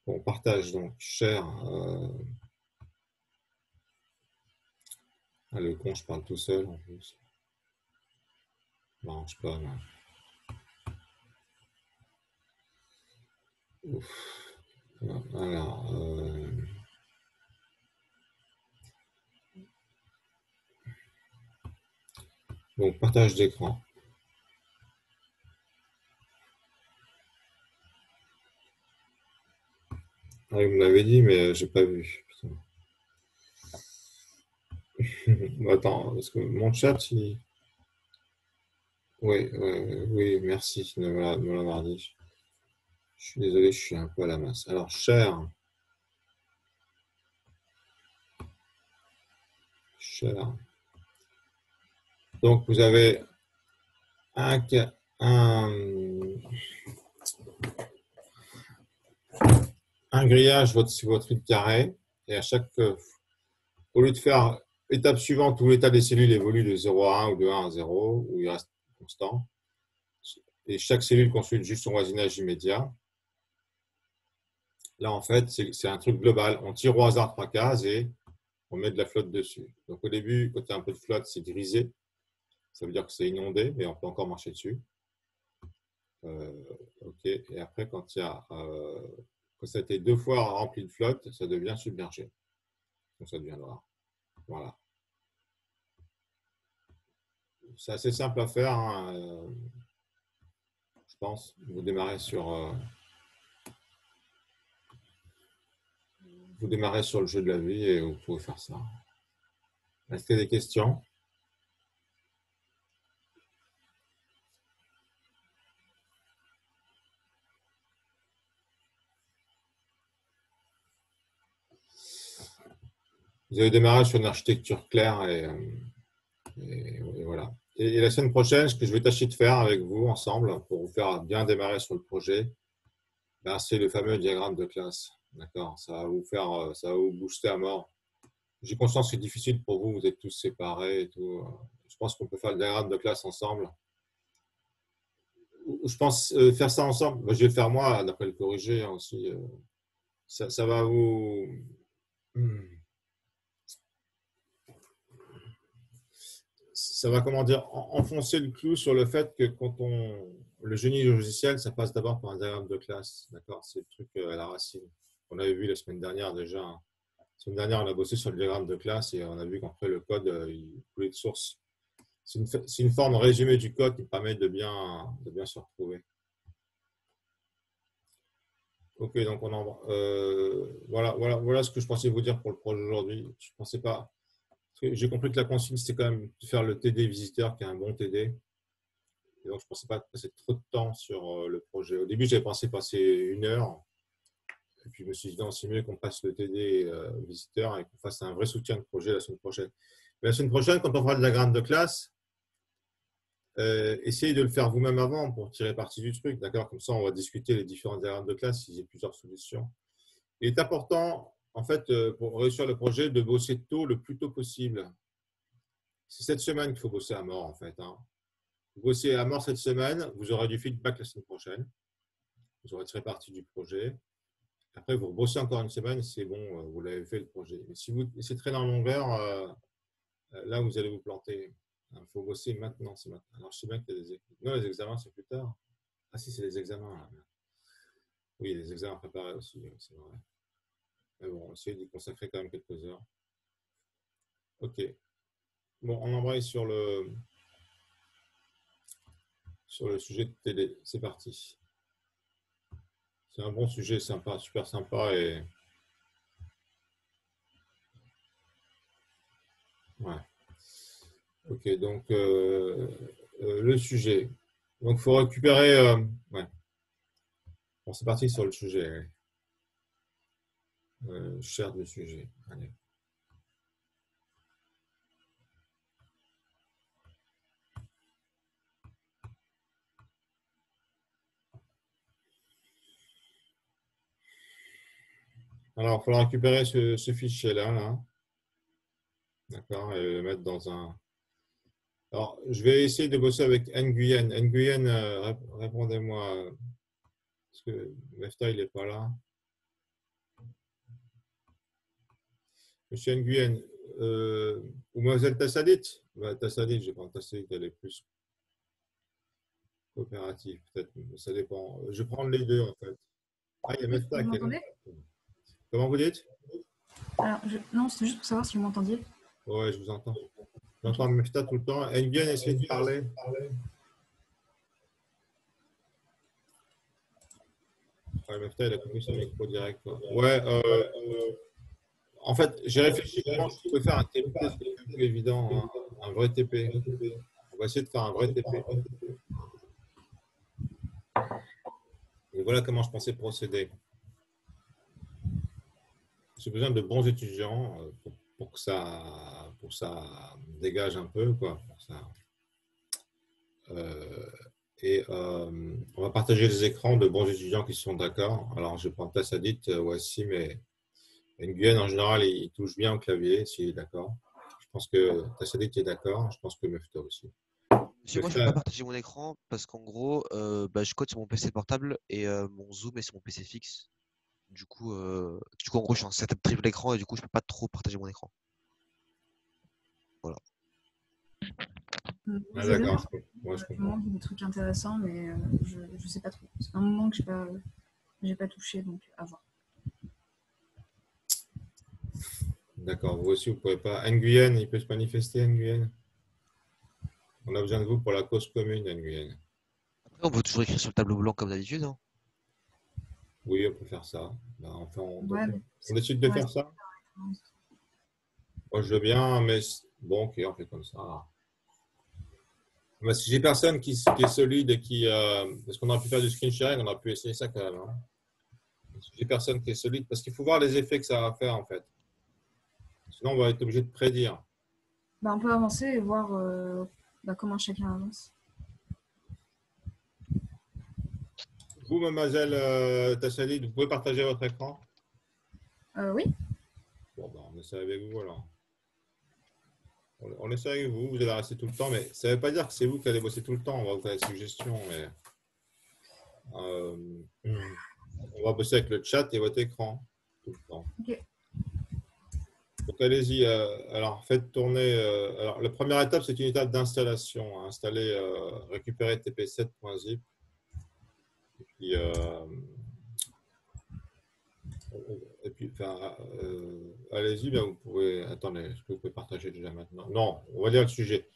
Bon, partage donc, share. Ah, le con, je parle tout seul en plus. Non, je sais pas. Non. Ouf. Alors, donc partage d'écran. Ah, vous me l'avez dit, mais j'ai pas vu. Putain. Attends, parce que mon chat, il... Oui, oui, merci de me l'avoir dit. Je suis désolé, je suis un peu à la masse. Alors, share. Donc, vous avez un, un, un grillage sur votre fil carré, et à chaque, au lieu de faire étape suivante où l'état des cellules évolue de 0 à 1 ou de 1 à 0, où il reste constant, et chaque cellule consulte juste son voisinage immédiat. Là, en fait, c'est un truc global. On tire au hasard 3 cases et on met de la flotte dessus. Donc, au début, quand il y a un peu de flotte, c'est grisé. Ça veut dire que c'est inondé, mais on peut encore marcher dessus. OK. Et après, quand quand ça a été 2 fois rempli de flotte, ça devient submergé. Donc, ça devient noir. Voilà. C'est assez simple à faire, hein, je pense. Vous démarrez sur le jeu de la vie et vous pouvez faire ça. Est-ce qu'il y a des questions? Vous avez démarré sur une architecture claire et voilà. Et la semaine prochaine, ce que je vais tâcher de faire avec vous ensemble pour vous faire bien démarrer sur le projet, ben, c'est le fameux diagramme de classe. D'accord? Ça va vous booster à mort. J'ai conscience que c'est difficile pour vous, vous êtes tous séparés et tout. Je pense qu'on peut faire le diagramme de classe ensemble. Je pense faire ça ensemble. Moi, je vais le faire moi, d'après le corriger hein, aussi. Ça va vous. Hmm. Ça va, comment dire, enfoncer le clou sur le fait que le génie logiciel, ça passe d'abord par un diagramme de classe. D'accord? C'est le truc à la racine. On avait vu la semaine dernière déjà. Hein. La semaine dernière, on a bossé sur le diagramme de classe et on a vu qu'après le code, il coulait de source. C'est une forme résumée du code qui permet de bien se retrouver. Ok, donc voilà ce que je pensais vous dire pour le projet aujourd'hui. Je pensais pas. J'ai compris que la consigne, c'était quand même de faire le TD visiteur, qui est un bon TD. Et donc, je ne pensais pas passer trop de temps sur le projet. Au début, j'avais pensé passer 1 heure. Et puis, je me suis dit, non, c'est mieux qu'on passe le TD visiteur et qu'on fasse un vrai soutien de projet la semaine prochaine. Mais la semaine prochaine, quand on fera le diagramme de classe, essayez de le faire vous-même avant pour tirer parti du truc. D'accord? Comme ça, on va discuter les différents diagrammes de classe s'il y a plusieurs solutions. Il est important, en fait, pour réussir le projet, de bosser tôt le plus tôt possible. C'est cette semaine qu'il faut bosser à mort, en fait. Hein. Vous bossez à mort cette semaine, vous aurez du feedback la semaine prochaine. Vous aurez tiré parti du projet. Après, vous bossez encore une semaine, c'est bon, vous l'avez fait le projet. Mais si vous laissez traîner en longueur, là, vous allez vous planter. Il faut bosser maintenant, c'est maintenant. Alors, je sais bien qu'il y a des examens. Non, les examens, c'est plus tard. Ah si, c'est les examens. Là. Oui, les examens préparés aussi, c'est vrai. Mais bon, essayez d'y consacrer quand même quelques heures. Ok. Bon, on embraye sur le sujet de télé. C'est parti. C'est un bon sujet, sympa, super sympa et ouais. Ok, donc le sujet. Donc, il faut récupérer. Ouais. Bon, c'est parti sur le sujet. Cher du sujet. Allez. Alors, il faudra récupérer ce fichier-là, là. D'accord, et le mettre dans un. Alors, je vais essayer de bosser avec Nguyen. Nguyen, répondez-moi, parce que Mefta, il n'est pas là. Monsieur Nguyen, ou Mademoiselle Tassadit. Bah, Tassadit, je prends Tassadit, elle est plus coopérative, peut-être. Ça dépend. Je vais prendre les deux, en fait. Ah, il y a Oui, Mesta vous qui est là. m'entendez? Comment vous dites? Alors, non, c'était juste pour savoir si vous m'entendiez. Ouais, je vous entends. Ok. J'entends Mesta tout le temps. Nguyen, essayez de parler. Ouais, Mesta, il a coupé son micro direct, quoi. Ouais, en fait, j'ai réfléchi comment je pouvais faire un TP, c'est le plus évident, hein, un vrai TP. On va essayer de faire un vrai TP. Et voilà comment je pensais procéder. J'ai besoin de bons étudiants pour que ça dégage un peu, quoi. Euh, on va partager les écrans de bons étudiants qui sont d'accord. Alors, je prends Tassadit, Wassim et Nguyen. En général, il touche bien au clavier, s'il est d'accord. Je pense que Tassadit est d'accord. Je pense que Mefta aussi. Si moi je peux pas Mefta, partager mon écran parce qu'en gros bah, je code sur mon PC portable et mon Zoom est sur mon PC fixe. Du coup en gros je suis en setup triple écran et du coup je peux pas trop partager mon écran. Voilà. ah, Désolée, d'accord, parce que ouais, je je me comprends. demande des trucs intéressants, mais je sais pas trop. C'est un moment que j'ai pas touché, donc à voir. D'accord, vous aussi, vous pouvez pas. Nguyen, il peut se manifester, Nguyen. On a besoin de vous pour la cause commune, Nguyen. Après on peut toujours écrire sur le tableau blanc comme d'habitude, hein. Oui, on peut faire ça. Ben, enfin, Ouais, mais on décide de ouais, faire ça. Moi, je veux bien, mais bon, ok, on fait comme ça. Mais si j'ai personne qui est solide et qui. Parce qu'on aurait pu faire du screen sharing, on aurait pu essayer ça quand même, hein. Si j'ai personne qui est solide, parce qu'il faut voir les effets que ça va faire, en fait. Sinon, on va être obligé de prédire. bah, on peut avancer et voir bah, comment chacun avance. Vous, mademoiselle Tassalid, vous pouvez partager votre écran? Oui, Bon, ben, on essaie avec vous alors. On essaie avec vous, vous allez rester tout le temps, mais ça ne veut pas dire que c'est vous qui allez bosser tout le temps. On va vous faire des suggestions, mais euh, on va bosser avec le chat et votre écran tout le temps. ok. Donc allez-y. Alors faites tourner. Alors la première étape, c'est une étape d'installation, hein. Installer, récupérer tp7.zip. Et puis, enfin, allez-y, ben, vous pouvez. Attendez, est-ce que vous pouvez partager déjà maintenant? Non, on va dire le sujet.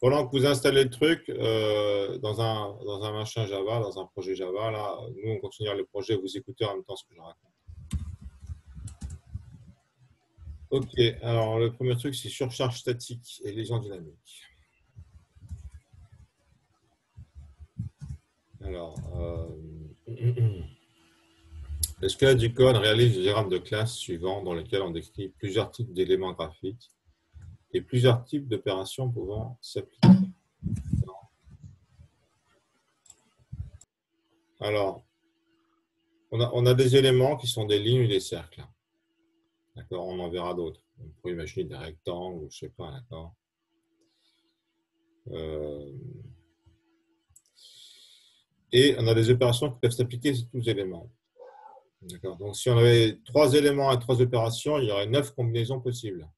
Pendant que vous installez le truc dans un machin Java, dans un projet Java, là, nous, on continue le projet, vous écoutez en même temps ce que je raconte. Ok, alors le premier truc, c'est surcharge statique et lésion dynamique. Alors, le squelette du code réalise des diagrammes de classe suivants dans lesquels on décrit plusieurs types d'éléments graphiques et plusieurs types d'opérations pouvant s'appliquer. Alors, on a des éléments qui sont des lignes ou des cercles. D'accord, on en verra d'autres. On peut imaginer des rectangles ou je sais pas, d'accord. Euh, et on a des opérations qui peuvent s'appliquer sur tous les éléments. D'accord. Donc, si on avait 3 éléments et 3 opérations, il y aurait 9 combinaisons possibles.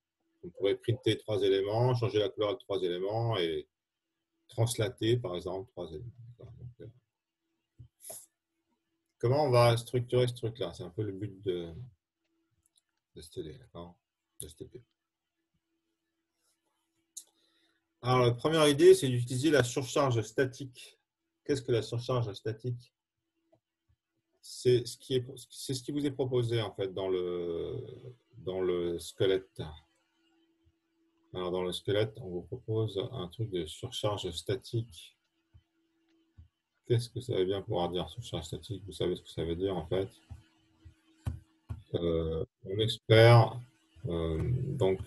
On pourrait printer 3 éléments, changer la couleur de 3 éléments et translater, par exemple, 3 éléments. Donc, comment on va structurer ce truc-là? C'est un peu le but de ce TD, d'accord? De ce TP. Alors, la première idée, c'est d'utiliser la surcharge statique. Qu'est-ce que la surcharge statique? C'est ce qui vous est proposé en fait dans le squelette. Alors, dans le squelette, on vous propose un truc de surcharge statique. Qu'est-ce que ça veut bien pouvoir dire, surcharge statique? Vous savez ce que ça veut dire en fait. On espère donc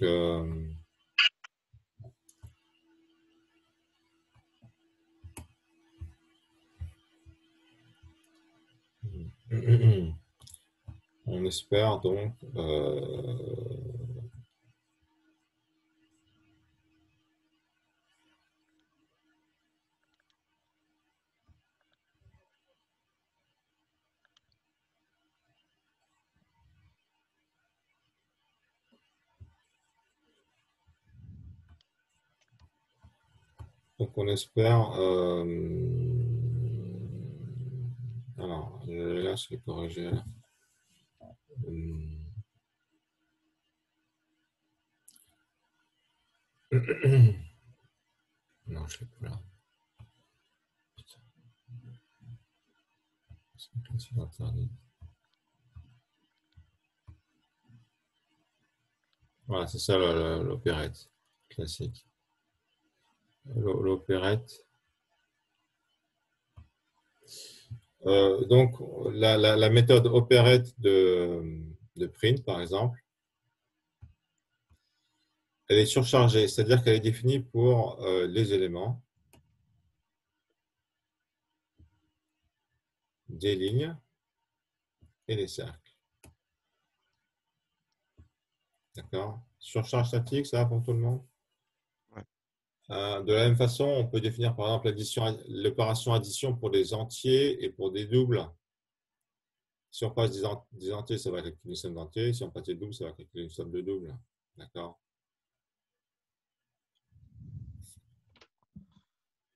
on espère donc Donc, on espère. Alors, là, je vais corriger. Là. Non, je ne l'ai plus là. Voilà, c'est ça l'opérette classique. L'opérette. Donc, la méthode opérette de print, par exemple, elle est surchargée, c'est-à-dire qu'elle est définie pour les éléments, des lignes et des cercles. D'accord? Surcharge statique, ça va pour tout le monde? Ouais. De la même façon, on peut définir par exemple l'opération addition pour des entiers et pour des doubles. Si on passe des entiers, ça va calculer une somme d'entiers. Si on passe des doubles, ça va calculer une somme de doubles. D'accord?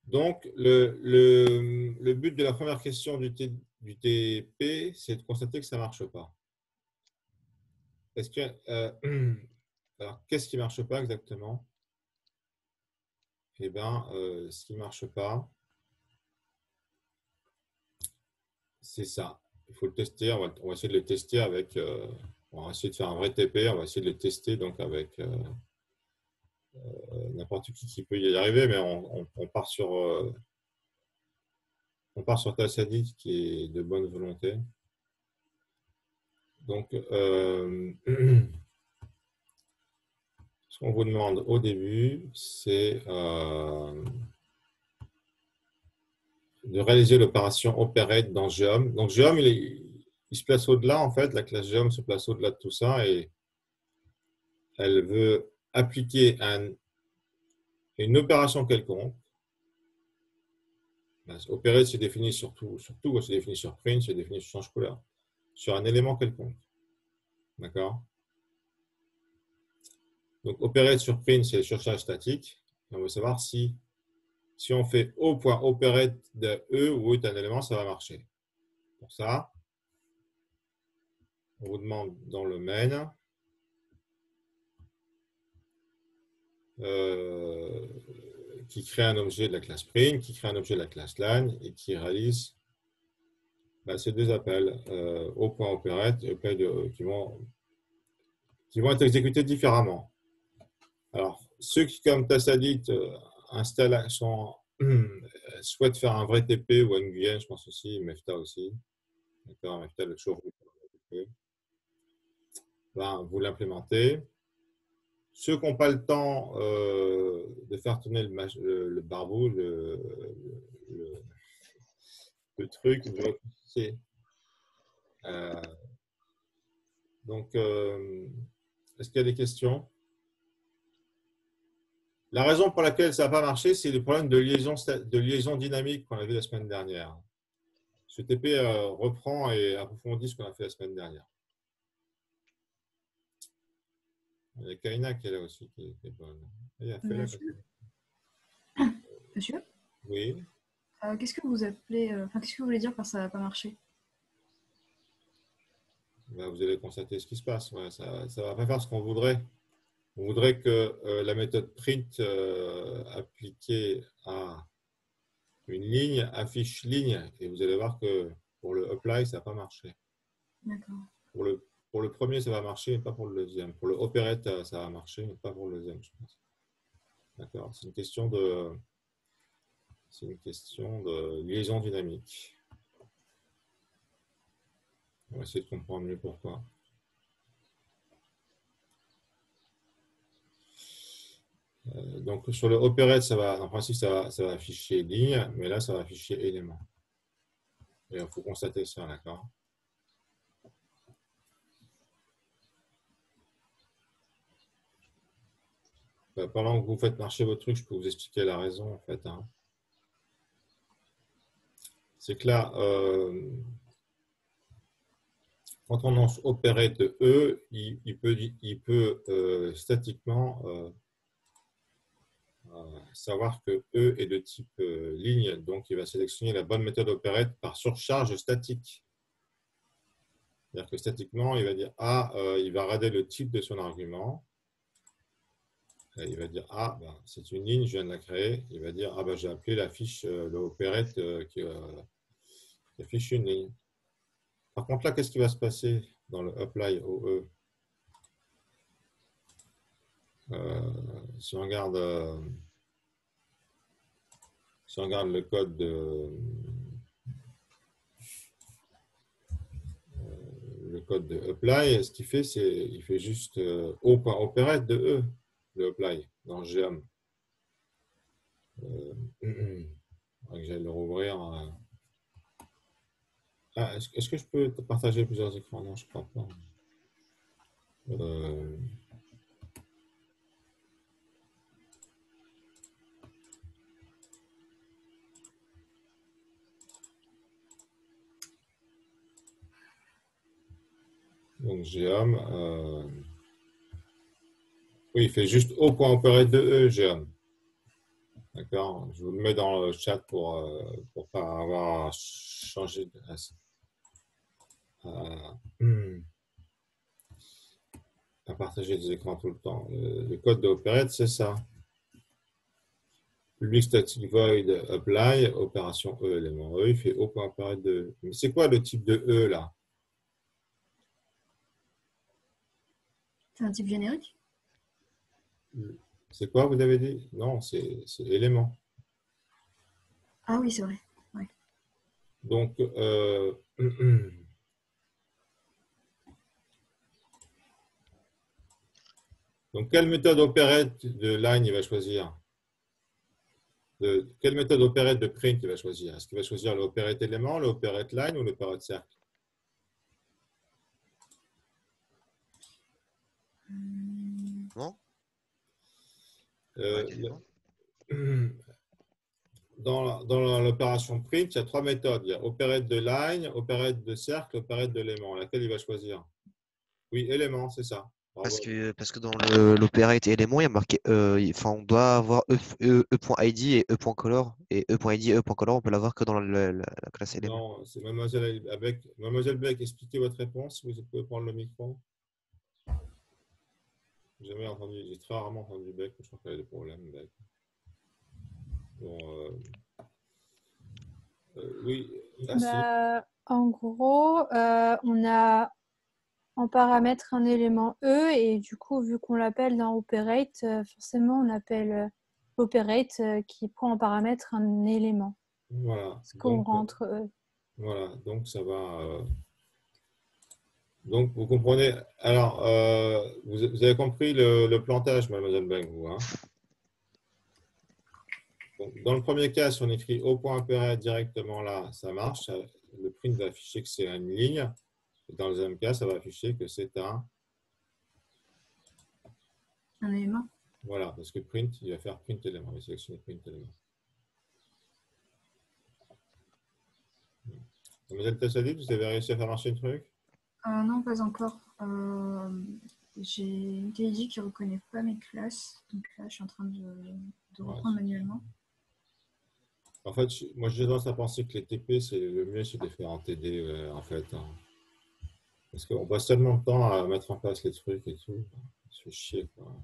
Donc, le but de la première question du TP, c'est de constater que ça ne marche pas. Alors, qu'est-ce qui ne marche pas exactement? Eh bien, ce qui ne marche pas, c'est ça. Il faut le tester. On va essayer de le tester avec. On va essayer de faire un vrai TP. On va essayer de le tester donc avec n'importe qui peut y arriver, mais on part sur Tassadit qui est de bonne volonté. Donc, ce qu'on vous demande au début, c'est de réaliser l'opération opérette dans Geom. Donc, Geom, il se place au-delà, en fait. La classe Geom se place au-delà de tout ça et elle veut appliquer une opération quelconque. Opérer, c'est défini sur tout, c'est défini sur print, c'est défini sur change couleur, sur un élément quelconque. D'accord? Donc, opérer sur print, c'est le surcharge statique. Et on veut savoir si on fait O.opérette de E ou est un élément, ça va marcher. Pour ça, on vous demande dans le main qui crée un objet de la classe print, qui crée un objet de la classe line et qui réalise ces deux appels O.opérette et O.de E qui vont être exécutés différemment. Alors, ceux qui, comme Tassadit, souhaitent faire un vrai TP ou Nguyen, je pense aussi, Mefta aussi. D'accord, Mefta le toujours TP. Ben, vous l'implémentez. Ceux qui n'ont pas le temps de faire tourner le barbeau, le truc, vous le poussez. Donc, est-ce qu'il y a des questions? La raison pour laquelle ça n'a pas marché, c'est le problème de liaison dynamique qu'on a vu la semaine dernière. Ce TP reprend et approfondit ce qu'on a fait la semaine dernière. Il y a Kaina qui est là aussi, qui est bonne. Monsieur? Oui. Qu'est-ce que vous appelez, qu'est-ce que vous voulez dire par ça n'a pas marché? Ben, vous allez constater ce qui se passe. Ouais, ça ne va pas faire ce qu'on voudrait. On voudrait que la méthode print appliquée à une ligne affiche ligne. Et vous allez voir que pour le apply, ça n'a pas marché. D'accord. Pour le premier, ça va marcher, mais pas pour le deuxième. Pour le opérette, ça va marcher, mais pas pour le deuxième, je pense. D'accord. C'est une question de liaison dynamique. On va essayer de comprendre mieux pourquoi. Donc, sur le opérette, en principe, ça va afficher ligne, mais là, ça va afficher élément. Et il faut constater ça, d'accord? Pendant que vous faites marcher votre truc, je peux vous expliquer la raison, en fait. Hein. C'est que là, quand on lance opérette de E, il peut statiquement savoir que E est de type ligne, donc il va sélectionner la bonne méthode opérette par surcharge statique. C'est-à-dire que statiquement, il va dire A, il va rader le type de son argument. Et il va dire A, ben, c'est une ligne, je viens de la créer. Il va dire, ah ben, j'ai appelé la fiche, l'opérette qui affiche une ligne. Par contre, là, qu'est-ce qui va se passer dans le apply OE? Si on regarde le code de apply, ce qu'il fait, c'est il fait juste O.opérette de E, le apply, dans Geom. J'allais le rouvrir. Ah, est-ce que je peux partager plusieurs écrans? Non, je ne crois pas. Donc, Geom. Oui, il fait juste O.opérette de E, Geom. D'accord? Je vous le mets dans le chat pour ne pas avoir changé de. À partager des écrans tout le temps. Le code de opérette, c'est ça. Public static void apply, opération E, élément E, il fait O.opérette de E. Mais c'est quoi le type de E là? C'est un type générique? C'est quoi, vous avez dit? Non, c'est élément. Ah oui, c'est vrai. Ouais. Donc, donc, quelle méthode opérette de line il va choisir? Quelle méthode opérette de print il va choisir? Est-ce qu'il va choisir l'opérette élément, l'opérette line ou l'opérette cercle? Non? Dans l'opération print, il y a trois méthodes. Il y a opérette de line, opérette de cercle, opérette d'élément. Laquelle il va choisir? Oui, élément, c'est ça. Parce que dans l'opérate élément, il y a marqué, enfin, on doit avoir E.id et E.color. Et E.id et E.color, on peut l'avoir que dans la classe élément. Non, c'est Mademoiselle Beck. Mademoiselle Beck, expliquez votre réponse, si vous pouvez prendre le micro. J'ai jamais entendu, j'ai très rarement entendu Beck, je crois qu'elle a des problèmes, Beck. Bon, oui, en gros, on a en paramètre un élément E et du coup, vu qu'on l'appelle dans Operate, forcément, on appelle Operate qui prend en paramètre un élément. voilà. Ce qu'on Donc, rentre E. voilà, donc ça va. Donc, vous comprenez. Alors, vous avez compris le plantage, Mademoiselle Beck, vous, hein? Donc, dans le premier cas, si on écrit O.opérette directement là, ça marche. Le print va afficher que c'est une ligne. Et dans le deuxième cas, ça va afficher que c'est un élément. Voilà, parce que print, il va faire print élément. Il va sélectionner print élément. Mademoiselle Tassadit, vous avez réussi à faire marcher le truc? Non, pas encore. J'ai IntelliJ qui ne reconnaît pas mes classes. Donc là, je suis en train de reprendre manuellement. En fait, moi, j'ai tendance à penser que les TP, c'est le mieux, c'est de les faire en TD, en fait. Hein. Parce qu'on passe tellement de temps à mettre en place les trucs et tout. Ça fait chier, quoi.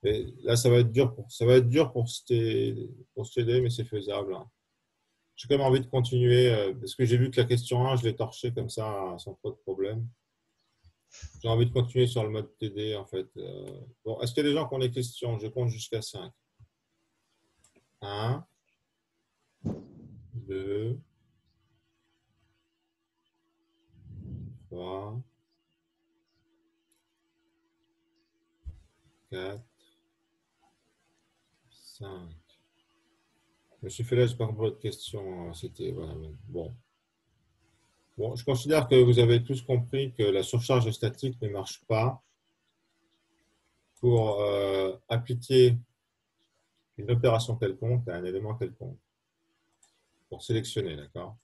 Et là, ça va être dur pour se TD, mais c'est faisable. Hein. J'ai quand même envie de continuer, parce que j'ai vu que la question 1, je l'ai torchée comme ça, sans trop de problème. J'ai envie de continuer sur le mode TD, en fait. Bon, est-ce qu'il y a des gens qui ont des questions? Je compte jusqu'à 5. 1, 2, 3, 4, 5. Je me suis fait là, je n'ai pas compris votre question. C'était voilà, bon. Bon, je considère que vous avez tous compris que la surcharge statique ne marche pas pour appliquer une opération quelconque à un élément quelconque. Pour sélectionner, d'accord?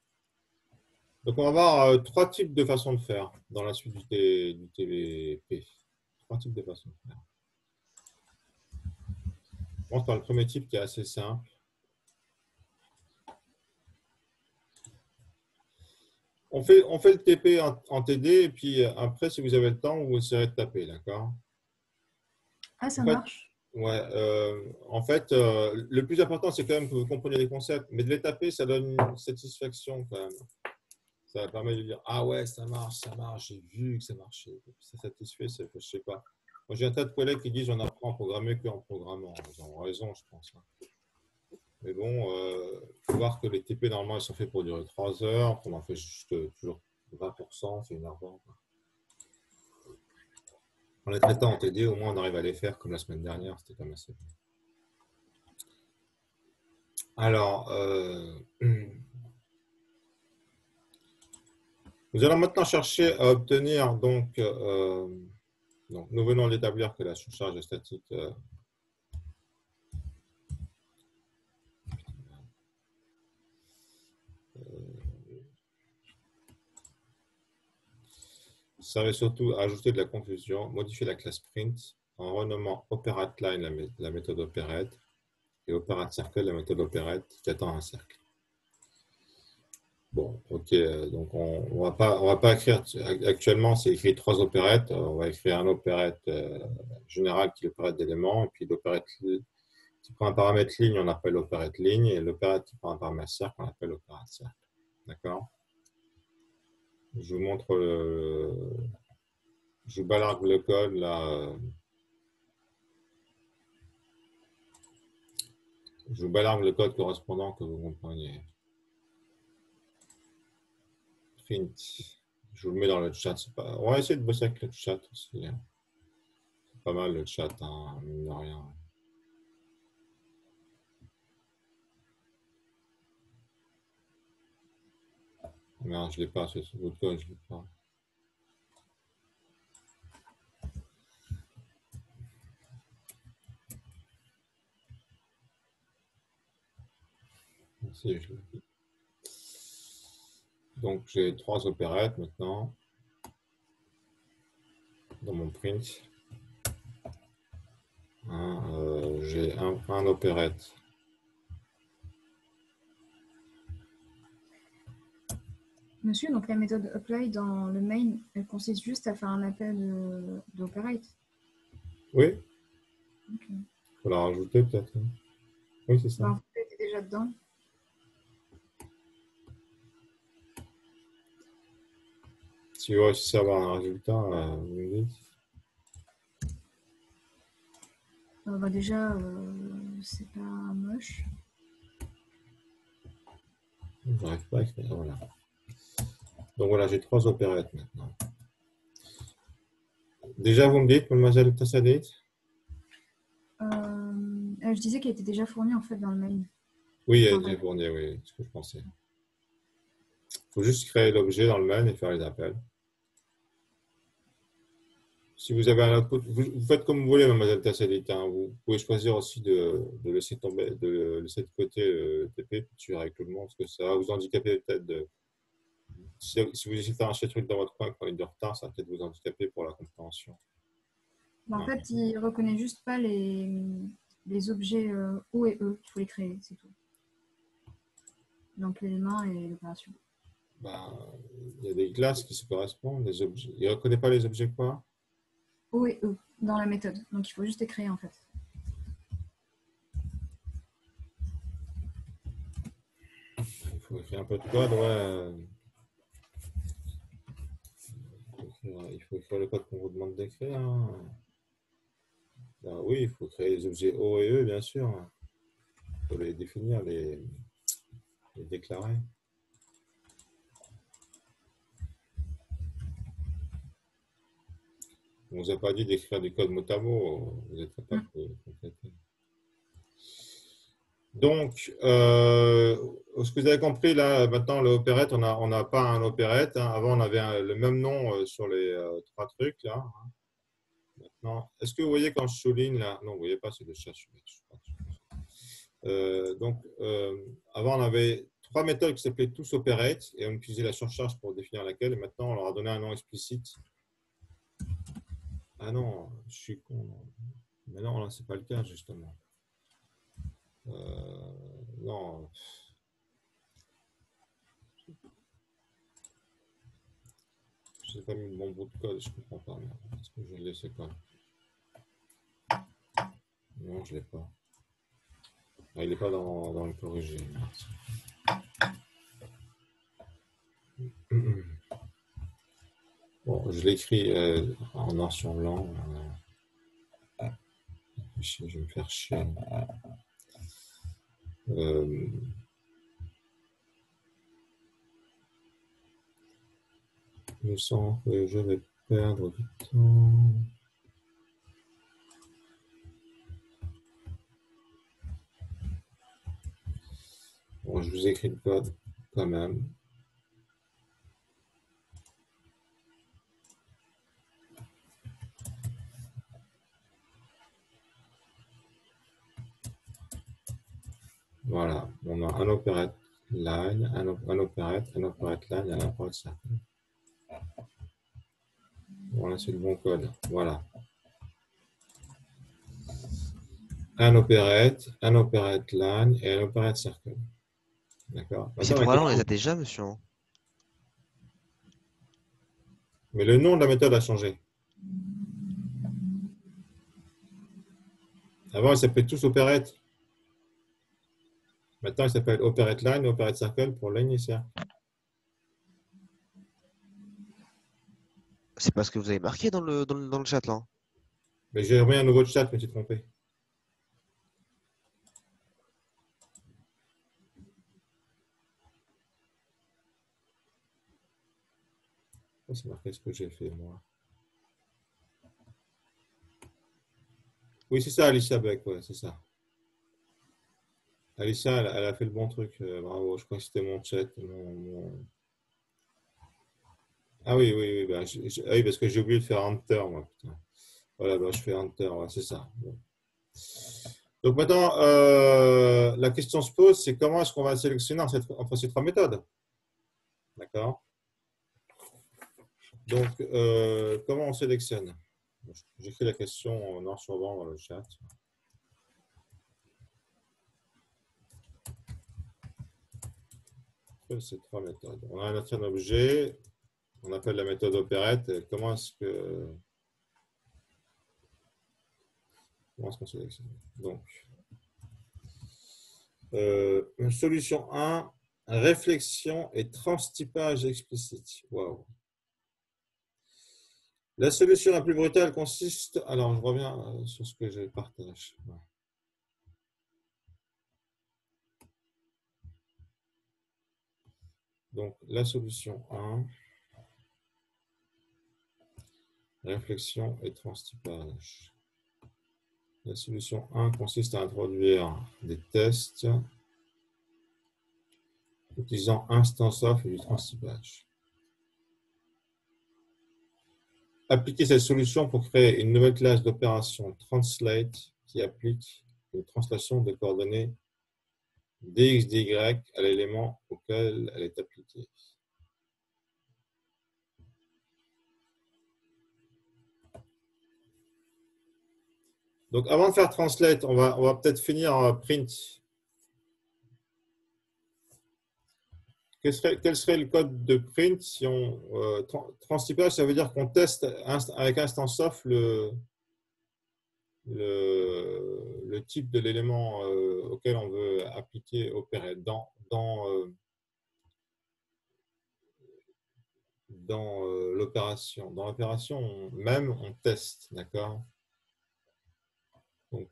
Donc, on va avoir trois types de façons de faire dans la suite du TVP. Trois types de façons de faire. On commence par le premier type qui est assez simple. On fait le TP en TD et puis après, si vous avez le temps, vous essayerez de taper, d'accord? Ah, ça En fait, marche. ouais, le plus important, c'est quand même que vous compreniez les concepts, mais de les taper, ça donne une satisfaction quand même. Ça permet de dire, ah ouais, ça marche, j'ai vu que ça marchait. Et puis, ça satisfait, je sais pas. Moi, j'ai un tas de collègues qui disent, on apprend à programmer qu'en programmant. Ils ont raison, je pense, hein. Mais bon, il faut voir que les TP, normalement, ils sont faits pour durer 3 heures, qu'on en fait juste toujours 20%, c'est énervant, quoi. En les traitant en TD, au moins, on arrive à les faire comme la semaine dernière, c'était quand même assez bien. Alors, nous allons maintenant chercher à obtenir, donc nous venons d'établir que la surcharge statique servait surtout à ajouter de la confusion, modifier la classe print en renommant OperateLine la méthode operate et OperateCircle la méthode operate qui attend un cercle. Bon, ok, donc on va pas écrire, actuellement c'est écrit 3 opérettes, on va écrire un opérette général qui est l'opérette d'éléments, et puis l'opérette qui prend un paramètre ligne, on appelle l'opérette ligne, et l'opérette qui prend un paramètre cercle, on appelle l'opérette cercle. D'accord? Je vous montre, je vous balargue le code là. Je vous balargue le code correspondant que vous compreniez. Print. Je vous le mets dans le chat. On va essayer de bosser avec le chat aussi. C'est pas mal le chat, hein, mine de rien. Non, je ne l'ai pas, c'est sur votre code, je ne l'ai pas. Si, je l'ai. Donc j'ai 3 opérettes maintenant dans mon print. J'ai un opérette. Monsieur, donc la méthode apply dans le main, elle consiste juste à faire un appel d'operate. Oui, Okay. il faut la rajouter peut-être. Oui, c'est ça. Ben, en fait, elle était déjà dedans. Si vous réussissez à avoir un résultat, vous me dites. Bah déjà, c'est pas moche. Je n'arrive pas à écrire. Voilà. Donc voilà, j'ai 3 opérettes maintenant. Déjà, vous me dites, mademoiselle Tassadit? Je disais qu'elle était déjà fournie en fait dans le main. Oui, elle est déjà fournie, oui, c'est ce que je pensais. Il faut juste créer l'objet dans le main et faire les appels. Si vous avez un output, vous faites comme vous voulez, mademoiselle Tassadit, hein. Vous pouvez choisir aussi de laisser tomber, de laisser de côté le TP, puis tu verras avec tout le monde, parce que ça va vous handicaper peut-être de. Si vous essayez de faire un seul truc dans votre coin, quand il est de retard, ça va peut-être vous handicaper pour la compréhension. En fait, il ne reconnaît juste pas les objets O et E. Il faut les créer, c'est tout. Donc l'élément et l'opération. Ben, il y a des classes qui se correspondent, les objets. Il ne reconnaît pas les objets quoi? O et E dans la méthode. Donc il faut juste les créer en fait. Il faut écrire un peu de code, ouais. Il faut écrire le code qu'on vous demande d'écrire, hein. Ben oui, il faut créer les objets O et E, bien sûr. Il faut les définir, les déclarer. On ne vous a pas dit d'écrire du code mot à mot, vous êtes capable de compléter. Donc, ce que vous avez compris, là, maintenant, l'opérette, on n'a pas un opérette, hein. Avant, on avait le même nom sur les 3 trucs, là. Maintenant, est-ce que vous voyez quand je souligne, là? Non, vous ne voyez pas, c'est le chat. Avant, on avait 3 méthodes qui s'appelaient tous operate, et on utilisait la surcharge pour définir laquelle, et maintenant, on leur a donné un nom explicite. Ah non, je suis con. Mais non, là, ce n'est pas le cas, justement. Non. Je n'ai pas mis le bon bout de code, je ne comprends pas. Est-ce que je l'ai, c'est quoi? Non, je ne l'ai pas. Ah, il n'est pas dans le corrigé. Bon, je l'écris en noir sur blanc. Je vais me faire chier. Je sens que je vais perdre du temps. Bon, je vous écris le code quand même. Voilà, on a un opérette line, un opérette line, un opérette circle. Voilà, c'est le bon code. Voilà. Un opérette line et un opérette circle. D'accord. Mais ces trois-là, on les a déjà, monsieur. Hein. Mais le nom de la méthode a changé. Avant, ils s'appelaient tous opérettes. Maintenant, ils s'appellent opérette line et opérette circle pour ligne et cercle. C'est pas ce que vous avez marqué dans le chat, là. Mais j'ai remis un nouveau chat, je me suis trompé. C'est marqué ce que j'ai fait, moi. Oui, c'est ça, Alicia Beck, ouais, c'est ça. Alicia, elle a fait le bon truc. Bravo, je crois que c'était mon chat. Ah oui, oui, oui, bah, ah oui, parce que j'ai oublié de faire Enter, moi. Putain. Voilà, bah, je fais Enter, ouais, c'est ça. Bon. Donc maintenant, la question se pose, c'est comment est-ce qu'on va sélectionner entre ces trois méthodes? D'accord? Donc, comment on sélectionne? J'écris la question en noir sur blanc dans le chat. Ces trois méthodes. On a un objet, on appelle la méthode opérette. Comment est-ce qu'on sélectionne? Donc, solution 1, réflexion et transtypage explicite. Waouh. La solution la plus brutale consiste... Alors, je reviens sur ce que je partage. Donc, la solution 1, réflexion et transtypage. La solution 1 consiste à introduire des tests utilisant instance of et du transtypage. Appliquer cette solution pour créer une nouvelle classe d'opération translate qui applique une translation de coordonnées dx, dy à l'élément auquel elle est appliquée. Donc, avant de faire translate, on va peut-être finir print. Quel serait le code de print si on transtypage, ça veut dire qu'on teste avec instance of le type de l'élément auquel on veut appliquer opérer dans l'opération. Dans l'opération même, on teste, d'accord? Donc,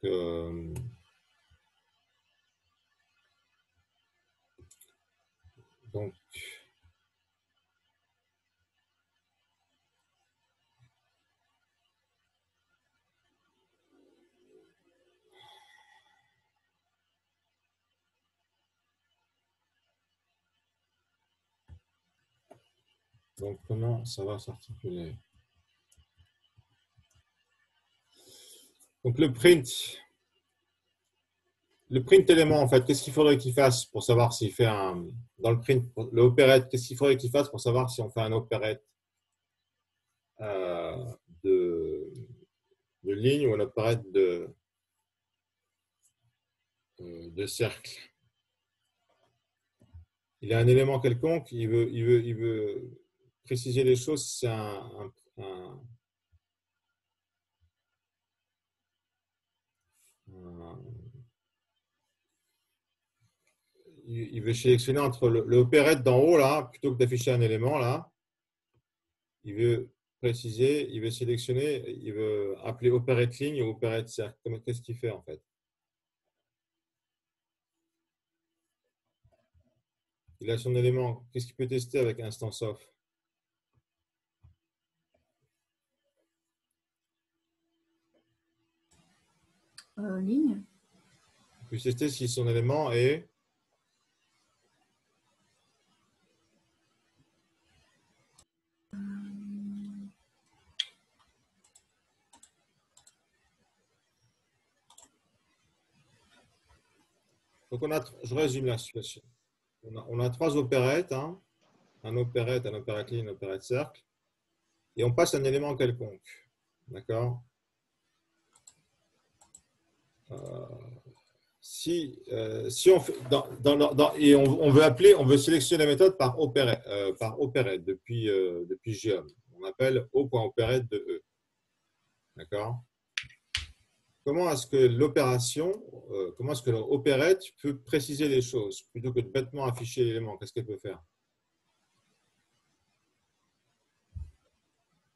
comment ça va s'articuler? Donc, le print élément, en fait, qu'est-ce qu'il faudrait qu'il fasse pour savoir s'il fait dans le print, le opérette, qu'est-ce qu'il faudrait qu'il fasse pour savoir si on fait un opérette de ligne ou un opérette de de cercle. Il a un élément quelconque, il veut préciser les choses, c'est il veut sélectionner entre le opérette d'en haut, là, plutôt que d'afficher un élément, là. Il veut préciser, il veut sélectionner, il veut appeler opérette ligne ou opérette cercle. Qu'est-ce qu'il fait, en fait? Il a son élément. Qu'est-ce qu'il peut tester avec instance off? Ligne. Il peut tester si son élément est... Donc, je résume la situation. On a trois opérettes, hein, un opérette ligne, un opérette cercle, et on passe un élément quelconque. D'accord? Si on fait, et on veut appeler, on veut sélectionner la méthode par opérette depuis Geom. On appelle O.opérette de E. D'accord? Comment est-ce que l'opérette peut préciser les choses plutôt que de bêtement afficher l'élément? Qu'est-ce qu'elle peut faire?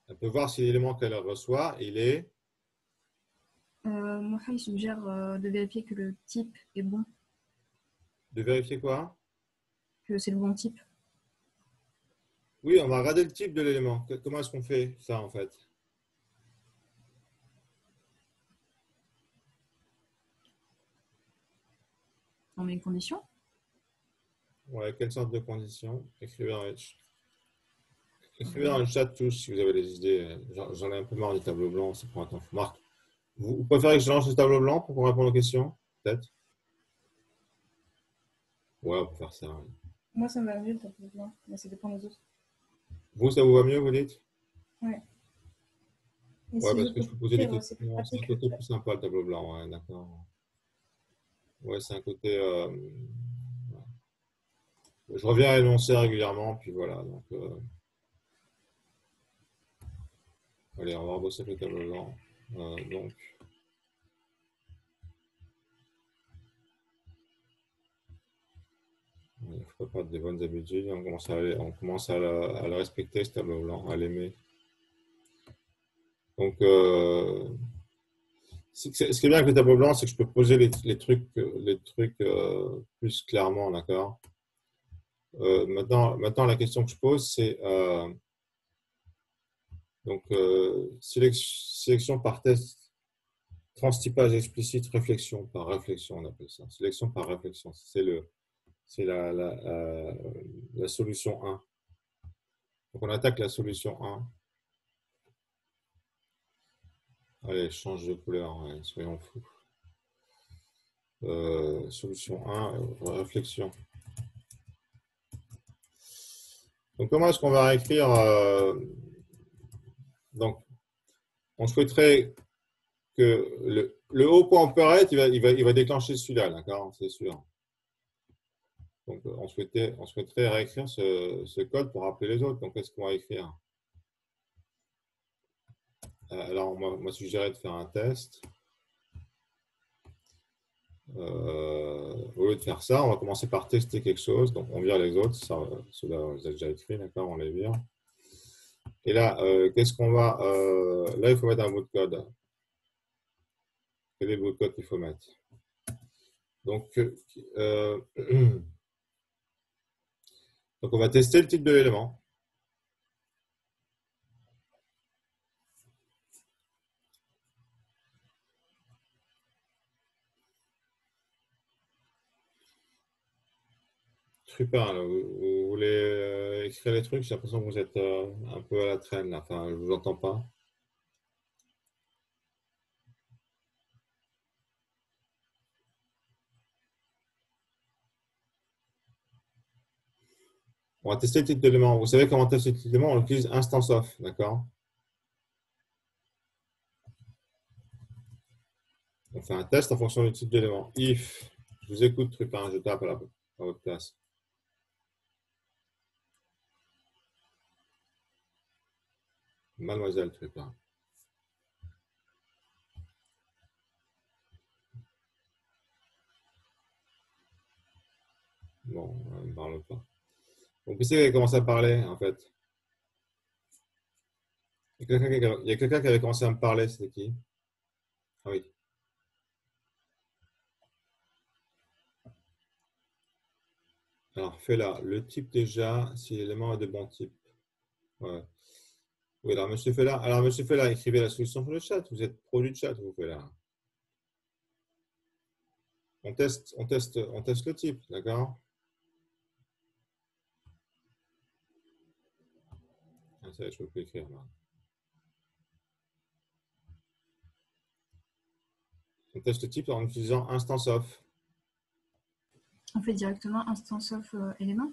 Elle peut voir si l'élément qu'elle reçoit, il est... Moi, il suggère de vérifier que le type est bon, De vérifier quoi? que c'est le bon type. Oui, on va regarder le type de l'élément. Comment est-ce qu'on fait ça, en fait? On met une condition. Ouais, quelle sorte de conditions? Écrivez dans le chat tous si vous avez des idées. J'en ai un peu marre des tableaux blancs, ça prend un temps fou. Marc, vous préférez que je lance le tableau blanc pour qu'on réponde aux questions? Peut-être? Ouais, on peut faire ça. Ouais. Moi, ça me va mieux le tableau blanc, mais ça dépend des autres. Vous, ça vous va mieux, vous dites? Ouais. Ouais, parce que je peux poser des questions. C'est un côté plus sympa, le tableau blanc. Ouais, d'accord. Ouais, c'est un côté... Je reviens à énoncer régulièrement, puis voilà. Donc, allez, on va rebosser le tableau blanc. Donc, il ne faut pas perdre des bonnes habitudes. On commence à le respecter, ce tableau blanc, à l'aimer. Donc, ce qui est bien avec le tableau blanc, c'est que je peux poser les trucs plus clairement, d'accord? Maintenant, la question que je pose, c'est donc sélection par test, transtypage explicite, réflexion par réflexion, on appelle ça. Sélection par réflexion, c'est la solution 1. Donc, on attaque la solution 1. Allez, je change de couleur, ouais, soyons fous. Solution 1, réflexion. Donc, comment est-ce qu'on va réécrire donc, on souhaiterait que le O.opérette, il va déclencher celui-là, d'accord? C'est sûr. Donc, on souhaiterait réécrire ce code pour rappeler les autres. Donc, qu'est-ce qu'on va écrire? Alors, on m'a suggéré de faire un test. Au lieu de faire ça, on va commencer par tester quelque chose. Donc, on vire les autres. Ceux-là, on les a déjà écrits, d'accord? On les vire. Et là, qu'est-ce qu'on va... là, il faut mettre un bout de code. Quel est le bout de code qu'il faut mettre? Donc, donc, on va tester le type de l'élément. Super, vous voulez écrire les trucs? J'ai l'impression que vous êtes un peu à la traîne, là. Enfin, je ne vous entends pas. On va tester le type d'élément. Vous savez comment tester le type d'élément? On utilise instance of, d'accord? On fait un test en fonction du type d'élément. If vous écoute, Trupin, je tape à votre place. Mademoiselle Trupin. Bon, elle ne parle pas. Donc, qui c'est qui a commencé à parler, en fait? Il y a quelqu'un qui avait commencé à me parler, c'était qui? Ah oui. Alors, fais là. Le type déjà, si l'élément a de bons types. Ouais. Oui, alors, monsieur Fella, écrivez la solution sur le chat. Vous êtes pro du chat, vous Fella. On teste le type, d'accord? Ah, ça, je peux plus écrire là. On teste le type en utilisant instance of. On fait directement instance of élément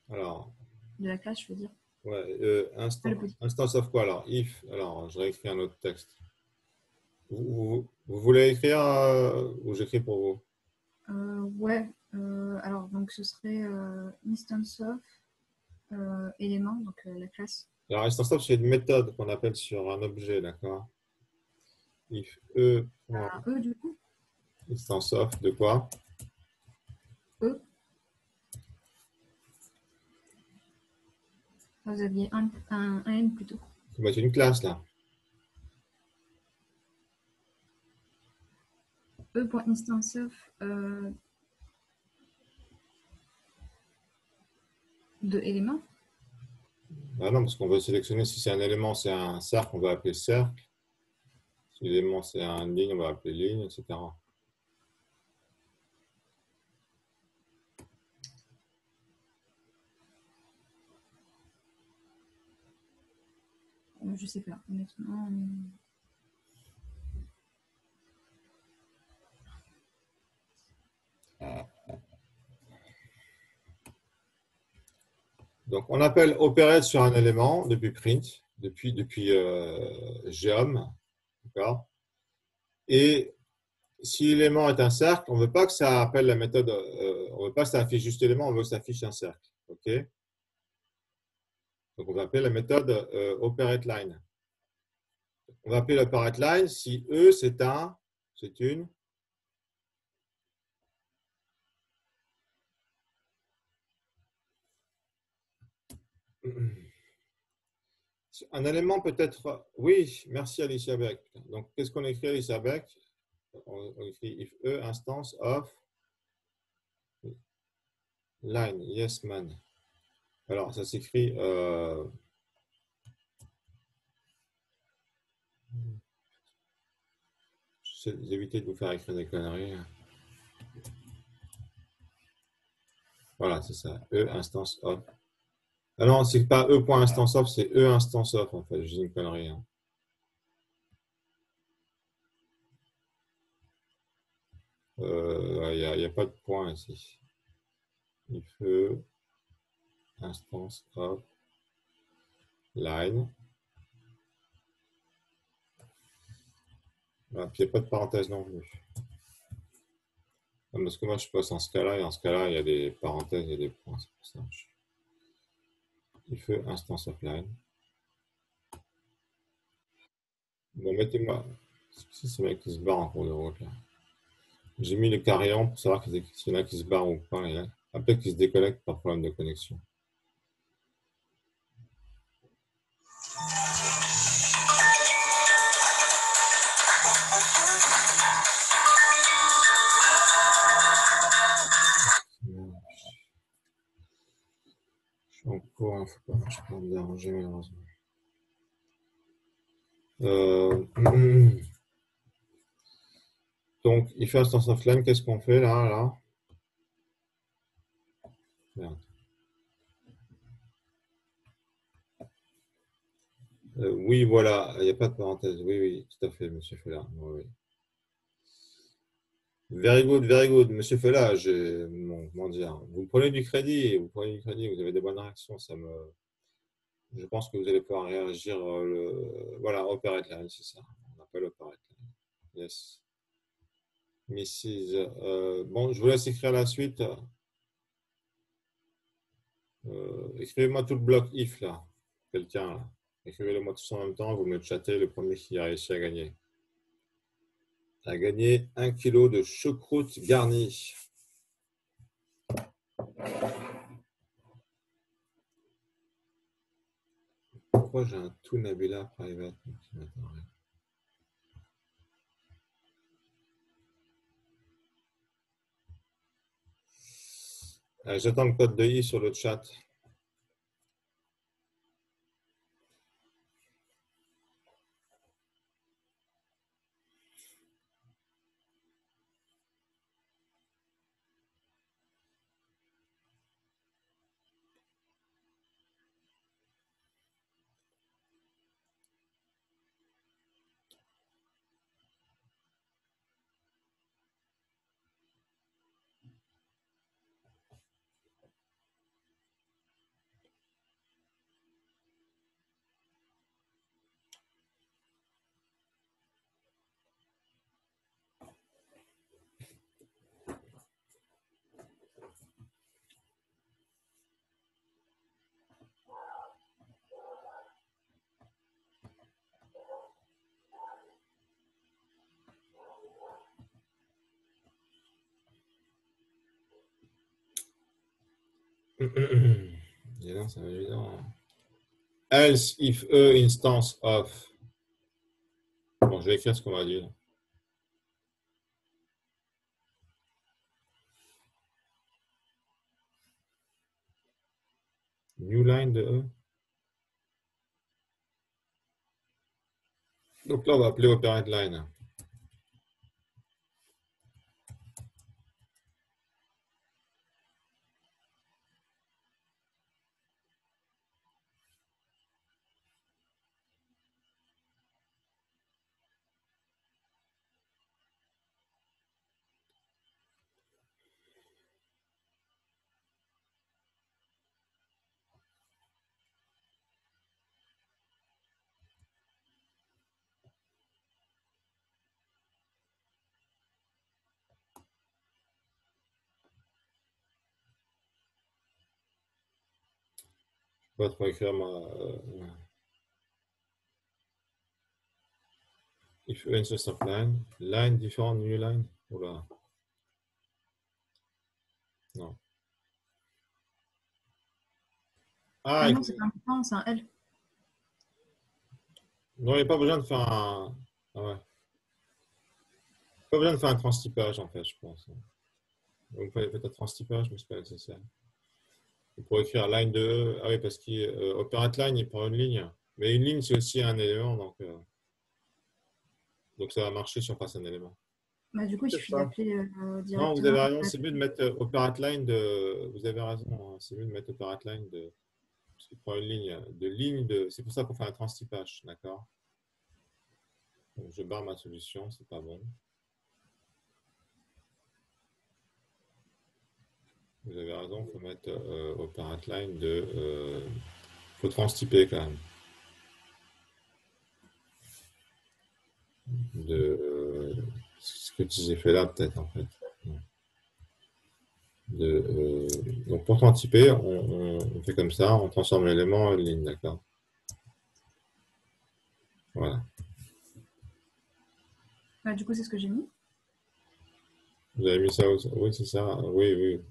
Alors, de la classe, je veux dire. ouais, Pas le petit. instance of quoi alors? If. Alors, je réécris un autre texte. Vous voulez écrire ou j'écris pour vous? Ouais. Alors, donc, ce serait instance of élément, donc la classe. Alors, instance of, c'est une méthode qu'on appelle sur un objet, d'accord? If E, Du coup. instance of, de quoi? E. Vous aviez un N plutôt. Faut mettre une classe là. E.instance of de élément. Ah non, parce qu'on veut sélectionner si c'est un élément, c'est un cercle, on va appeler cercle. Si l'élément c'est une ligne, on va appeler ligne, etc. Je sais pas, honnêtement. Donc, on appelle opérate sur un élément depuis print, depuis geom, d'accord? Et si l'élément est un cercle, on ne veut pas que ça appelle la méthode, on ne veut pas que ça affiche juste l'élément, on veut que ça affiche un cercle, ok? Donc, on va appeler la méthode operate line. On va appeler l'operate line si E c'est une un élément peut-être. Oui, merci Alicia Beck. Donc, qu'est-ce qu'on écrit Alicia Beck? On écrit if E instance of line, yes man. Alors, ça s'écrit. J'essaie d'éviter de vous faire écrire des conneries. Voilà, c'est ça. E instance of. Ah non, c'est pas E.instance of, c'est E instance of en fait. Je dis une connerie. Hein. Il n'y a pas de point ici. If E instance of line. Voilà, puis il n'y a pas de parenthèse non plus. Non, parce que moi je passe en ce cas-là, et en ce cas-là, il y a des parenthèses et des points. C'est pour ça. If E instance of line. Bon, mettez-moi. C'est ce mec qui se barre en cours de route là. J'ai mis le carillon pour savoir s'il y en a qui se barrent ou pas. Peut-être qu'ils se déconnectent par problème de connexion. Je suis en cours, il ne faut pas, je peux me déranger malheureusement. Donc, il fait instance offline, qu'est-ce qu'on fait là? Merde. Oui, voilà, il n'y a pas de parenthèse. Oui, oui, tout à fait, monsieur Fella. Oui, oui. Very good, very good. Monsieur Fella, comment dire, vous prenez du crédit, vous avez des bonnes réactions, je pense que vous allez pouvoir réagir. Voilà, operate line, c'est ça. On appelle operate line. Yes. Mrs. Bon, je vous laisse écrire la suite. Écrivez-moi tout le bloc if là. Quelqu'un là. Écrivez-le moi tous en même temps. Vous me chattez le premier qui a réussi à gagner. A gagné 1 kg de choucroute garnie. Pourquoi j'ai un tout Nabila private qui m'attend rien. J'attends le code de I sur le chat. Et là, c'est évident. Else if e instance of. Bon, je vais écrire ce qu'on va dire. New line de E. Donc là, on va appeler operate line. Je vais trop écrire ma. If e instance of line. Line différent, new line. Oula. Non. Ah non, c'est pas un point, c'est un L. Non, il n'y a pas besoin de faire un. Ah ouais. Pas besoin de faire un transtypage en fait, je pense. Donc, vous faites un transtypage, mais ce n'est pas nécessaire. Pour écrire line de E, ah oui, parce qu'operate line, il prend une ligne. Mais une ligne, c'est aussi un élément, donc ça va marcher si on passe un élément. Bah, du coup, il C'est suffit ça. d'appeler directement. Non, vous avez raison, c'est mieux de mettre operate line de. Vous avez raison, hein, c'est mieux de mettre operate line de. Parce qu'il prend une ligne de. C'est pour ça qu'on fait un transtypage, d'accord? Donc, je barre ma solution, c'est pas bon. Vous avez raison, il faut mettre operate line de. Il faut transtyper quand même. Ce que j'ai fait là, peut-être, en fait. Donc, pour transtyper, on fait comme ça, on transforme l'élément en ligne, d'accord? Voilà. Bah, du coup, c'est ce que j'ai mis. Vous avez mis ça aussi? Oui, c'est ça. Oui, oui.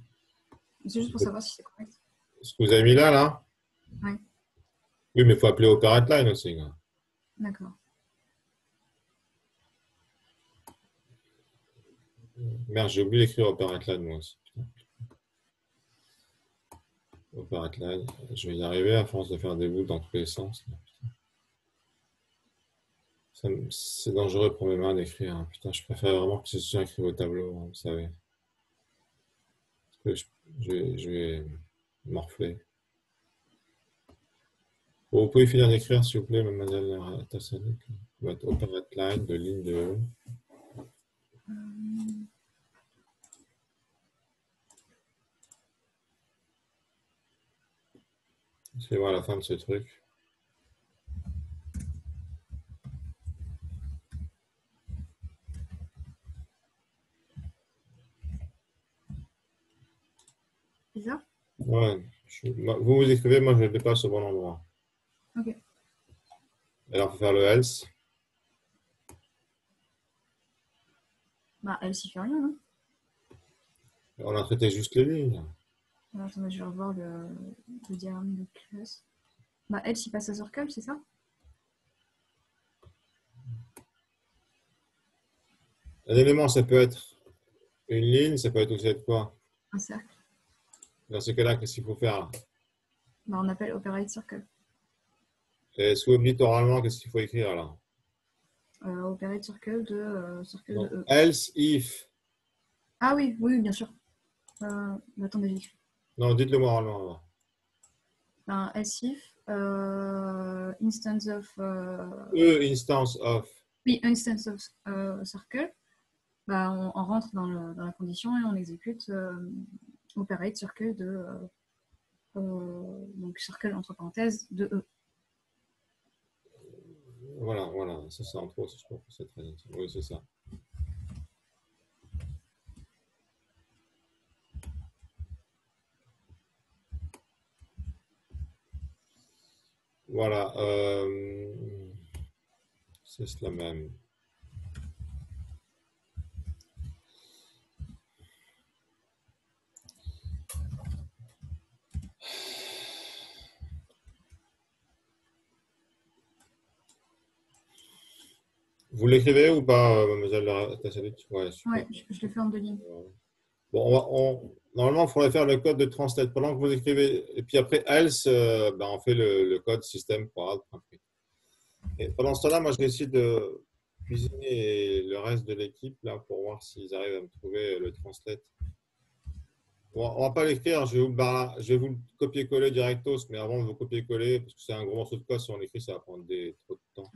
C'est juste pour savoir si c'est correct. Ce que vous avez mis là, là? Oui. Oui, mais il faut appeler operate line aussi. D'accord. Merde, j'ai oublié d'écrire operate line, moi aussi. Operate line. Je vais y arriver à force de faire des bouts dans tous les sens. C'est dangereux pour mes mains d'écrire. Hein. Putain, je préfère vraiment que ce soit écrit au tableau, hein, vous savez. Parce que je vais morfler. Bon, vous pouvez finir d'écrire, s'il vous plaît, mademoiselle Tassanik. On va mettre operate line de ligne de E. Suivez-moi à la fin de ce truc. C'est ça? Ouais. Vous écrivez, moi je ne le dépasse au bon endroit. Ok. Alors, il faut faire le else. Bah, else, il fait rien, non? On a traité juste les lignes. Alors, attends, je vais revoir le diagramme de classe. Bah, else, il passe à circle, c'est ça? Un élément, ça peut être une ligne, ça peut être aussi être quoi? Un cercle. Dans ce cas-là, qu'est-ce qu'il faut faire? Bah, on appelle operate circle. Et sous littéralement, qu'est-ce qu'il faut écrire alors? Operate circle de Donc, E. else if. Ah oui, oui, bien sûr. Attendez, j'écris. Non, dites-le moi oralement. Ben, else if instance of Instance of. oui, instance of circle. Bah, on rentre dans la condition et on exécute operate circle donc circle entre parenthèses de E. Voilà, voilà, c'est ça, entre autres, je crois que c'est très bien. Oui, c'est ça. Voilà, c'est cela même. Vous l'écrivez ou pas, mademoiselle Tassalut? Ouais, super. Ouais, je le fais en 2 lignes. Bon, normalement, il faudrait faire le code de translate pendant que vous écrivez. Et puis après, else, ben, on fait le code système pour out.println. Et pendant ce temps-là, moi, je vais essayer de cuisiner le reste de l'équipe là pour voir s'ils arrivent à me trouver le translate. Bon, on va pas l'écrire, je vais vous le copier-coller directos, mais avant de vous copier-coller, parce que c'est un gros morceau de code, si on l'écrit, ça va prendre trop de temps.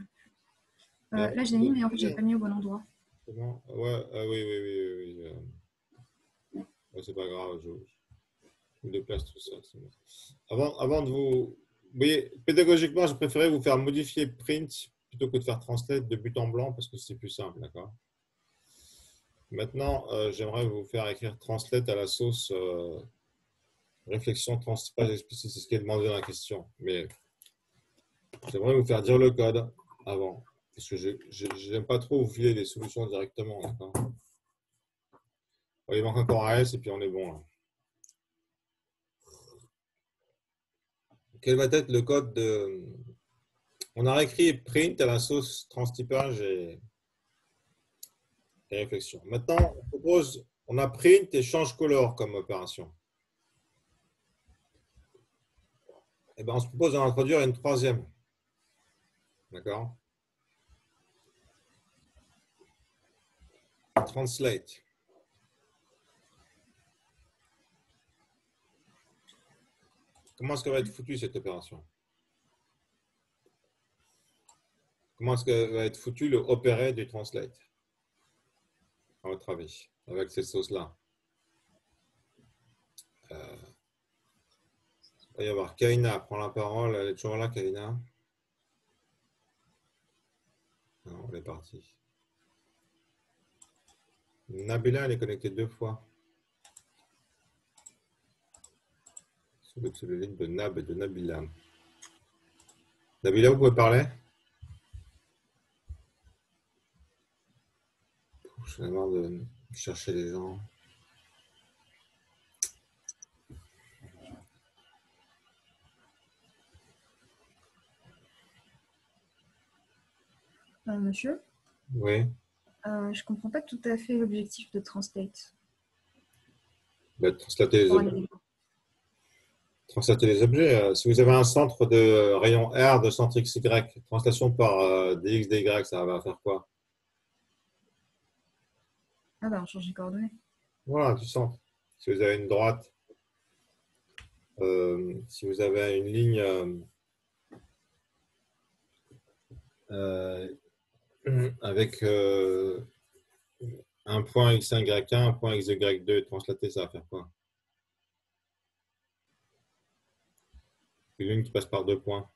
Là, je l'ai mis, mais en fait, je l'ai pas mis au bon endroit. Comment? Ouais, oui, oui, oui, oui. Ouais, c'est pas grave, je déplace tout ça. Bon. Avant de vous. Vous voyez, pédagogiquement, je préférais vous faire modifier print plutôt que de faire translate de but en blanc parce que c'est plus simple, d'accord? Maintenant, j'aimerais vous faire écrire translate à la sauce réflexion transpage explicite, c'est ce qui est demandé dans la question. Mais j'aimerais vous faire dire le code avant parce que je n'aime pas trop vous filer des solutions directement, d'accord? Bon, il manque encore un S et puis on est bon là. Quel va être le code de. On a réécrit print à la sauce transtypage et réflexion. Maintenant, on a print et change color comme opération. Et ben, on se propose d'en introduire une troisième. D'accord? Translate. Comment est-ce qu'elle va être foutue cette opération? Comment est-ce que va être foutu le opéré du translate, à votre avis, avec cette sauce-là? Il va y avoir Kaina, prend la parole. Elle est toujours là, Kaina? Non, elle est partie. Nabila, elle est connectée 2 fois. C'est le lien de Nab et de Nabila. Nabila, vous pouvez parler? J'en ai marre de chercher les gens. Monsieur, Oui. je comprends pas tout à fait l'objectif de translate. Bah, translater les Pour objets. aller- Translater les objets. Si vous avez un centre de rayon R de centre XY, translation par dx, dy, ça va faire quoi? Ah bah, on change les coordonnées. Voilà, du centre. Si vous avez une droite, si vous avez une ligne euh, avec un point x1, y1, un point x2, y2, translater, ça va faire quoi? Une ligne qui passe par 2 points.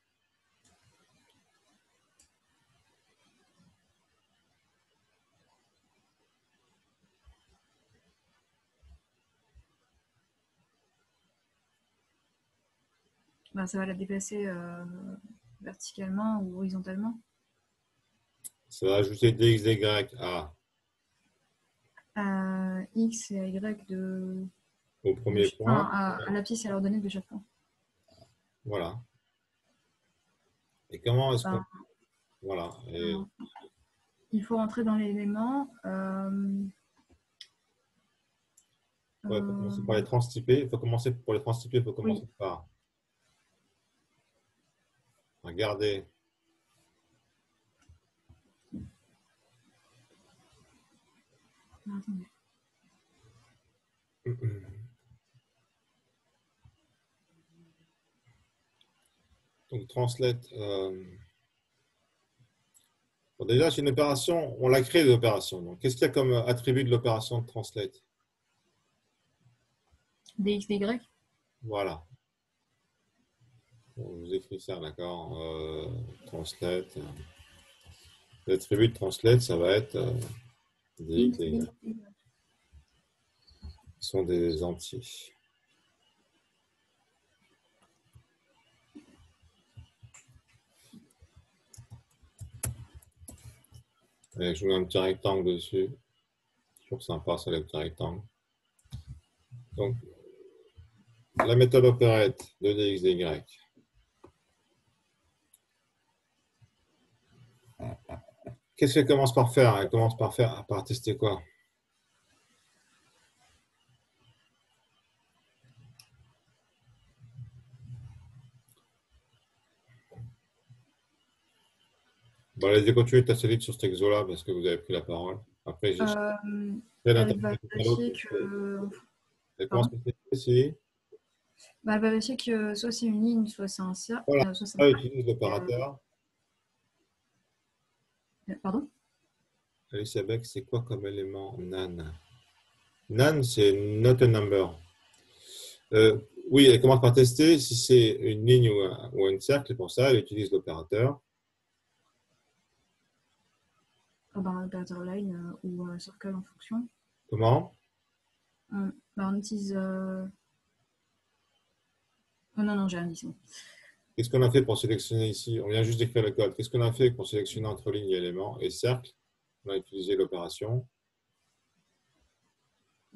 Bah, ça va la déplacer verticalement ou horizontalement. Ça va ajouter dx, dy. Ah, X et Y au premier point. à l'abscisse et à l'ordonnée de chaque point. Voilà. Et comment est-ce qu'on... Bah, Voilà. Et il faut rentrer dans l'élément. ouais, il faut commencer par les transtyper. Il faut commencer pour les transtyper, il faut commencer Oui. par regarder. Attendez. Donc, translate. Bon, déjà, c'est une opération, on l'a créé l'opération. Donc, qu'est-ce qu'il y a comme attribut de l'opération de translate? Dx, dy. Voilà. Bon, je vous écris ça, d'accord. Translate. L'attribut de translate, ça va être dx, dy. Ils sont des entiers. Et je mets un petit rectangle dessus. Toujours sympa, ça, les petits rectangles. Donc, la méthode opérette de dx, dy. Qu'est-ce qu'elle commence par faire? Elle commence par tester quoi? Bon, allez-y, continuez ta solide sur cet exo-là parce que vous avez pris la parole. Après, j'ai Elle va vérifier que. Elle commence par tester si. Bah, elle va vérifier que soit c'est une ligne, soit c'est un cercle. Voilà, Soit c'est elle utilise l'opérateur. Pardon? Alice Abeck, c'est quoi comme élément nan? Nan, c'est not a number. Oui, elle commence par tester si c'est une ligne ou un cercle. Pour ça, elle utilise l'opérateur. Dans l'opérateur line ou circle en fonction. Comment? On utilise. Oh non, j'ai rien dit, c'est bon. Qu'est-ce qu'on a fait pour sélectionner ici? On vient juste d'écrire le code. Qu'est-ce qu'on a fait pour sélectionner entre lignes et éléments et cercle? On a utilisé l'opération.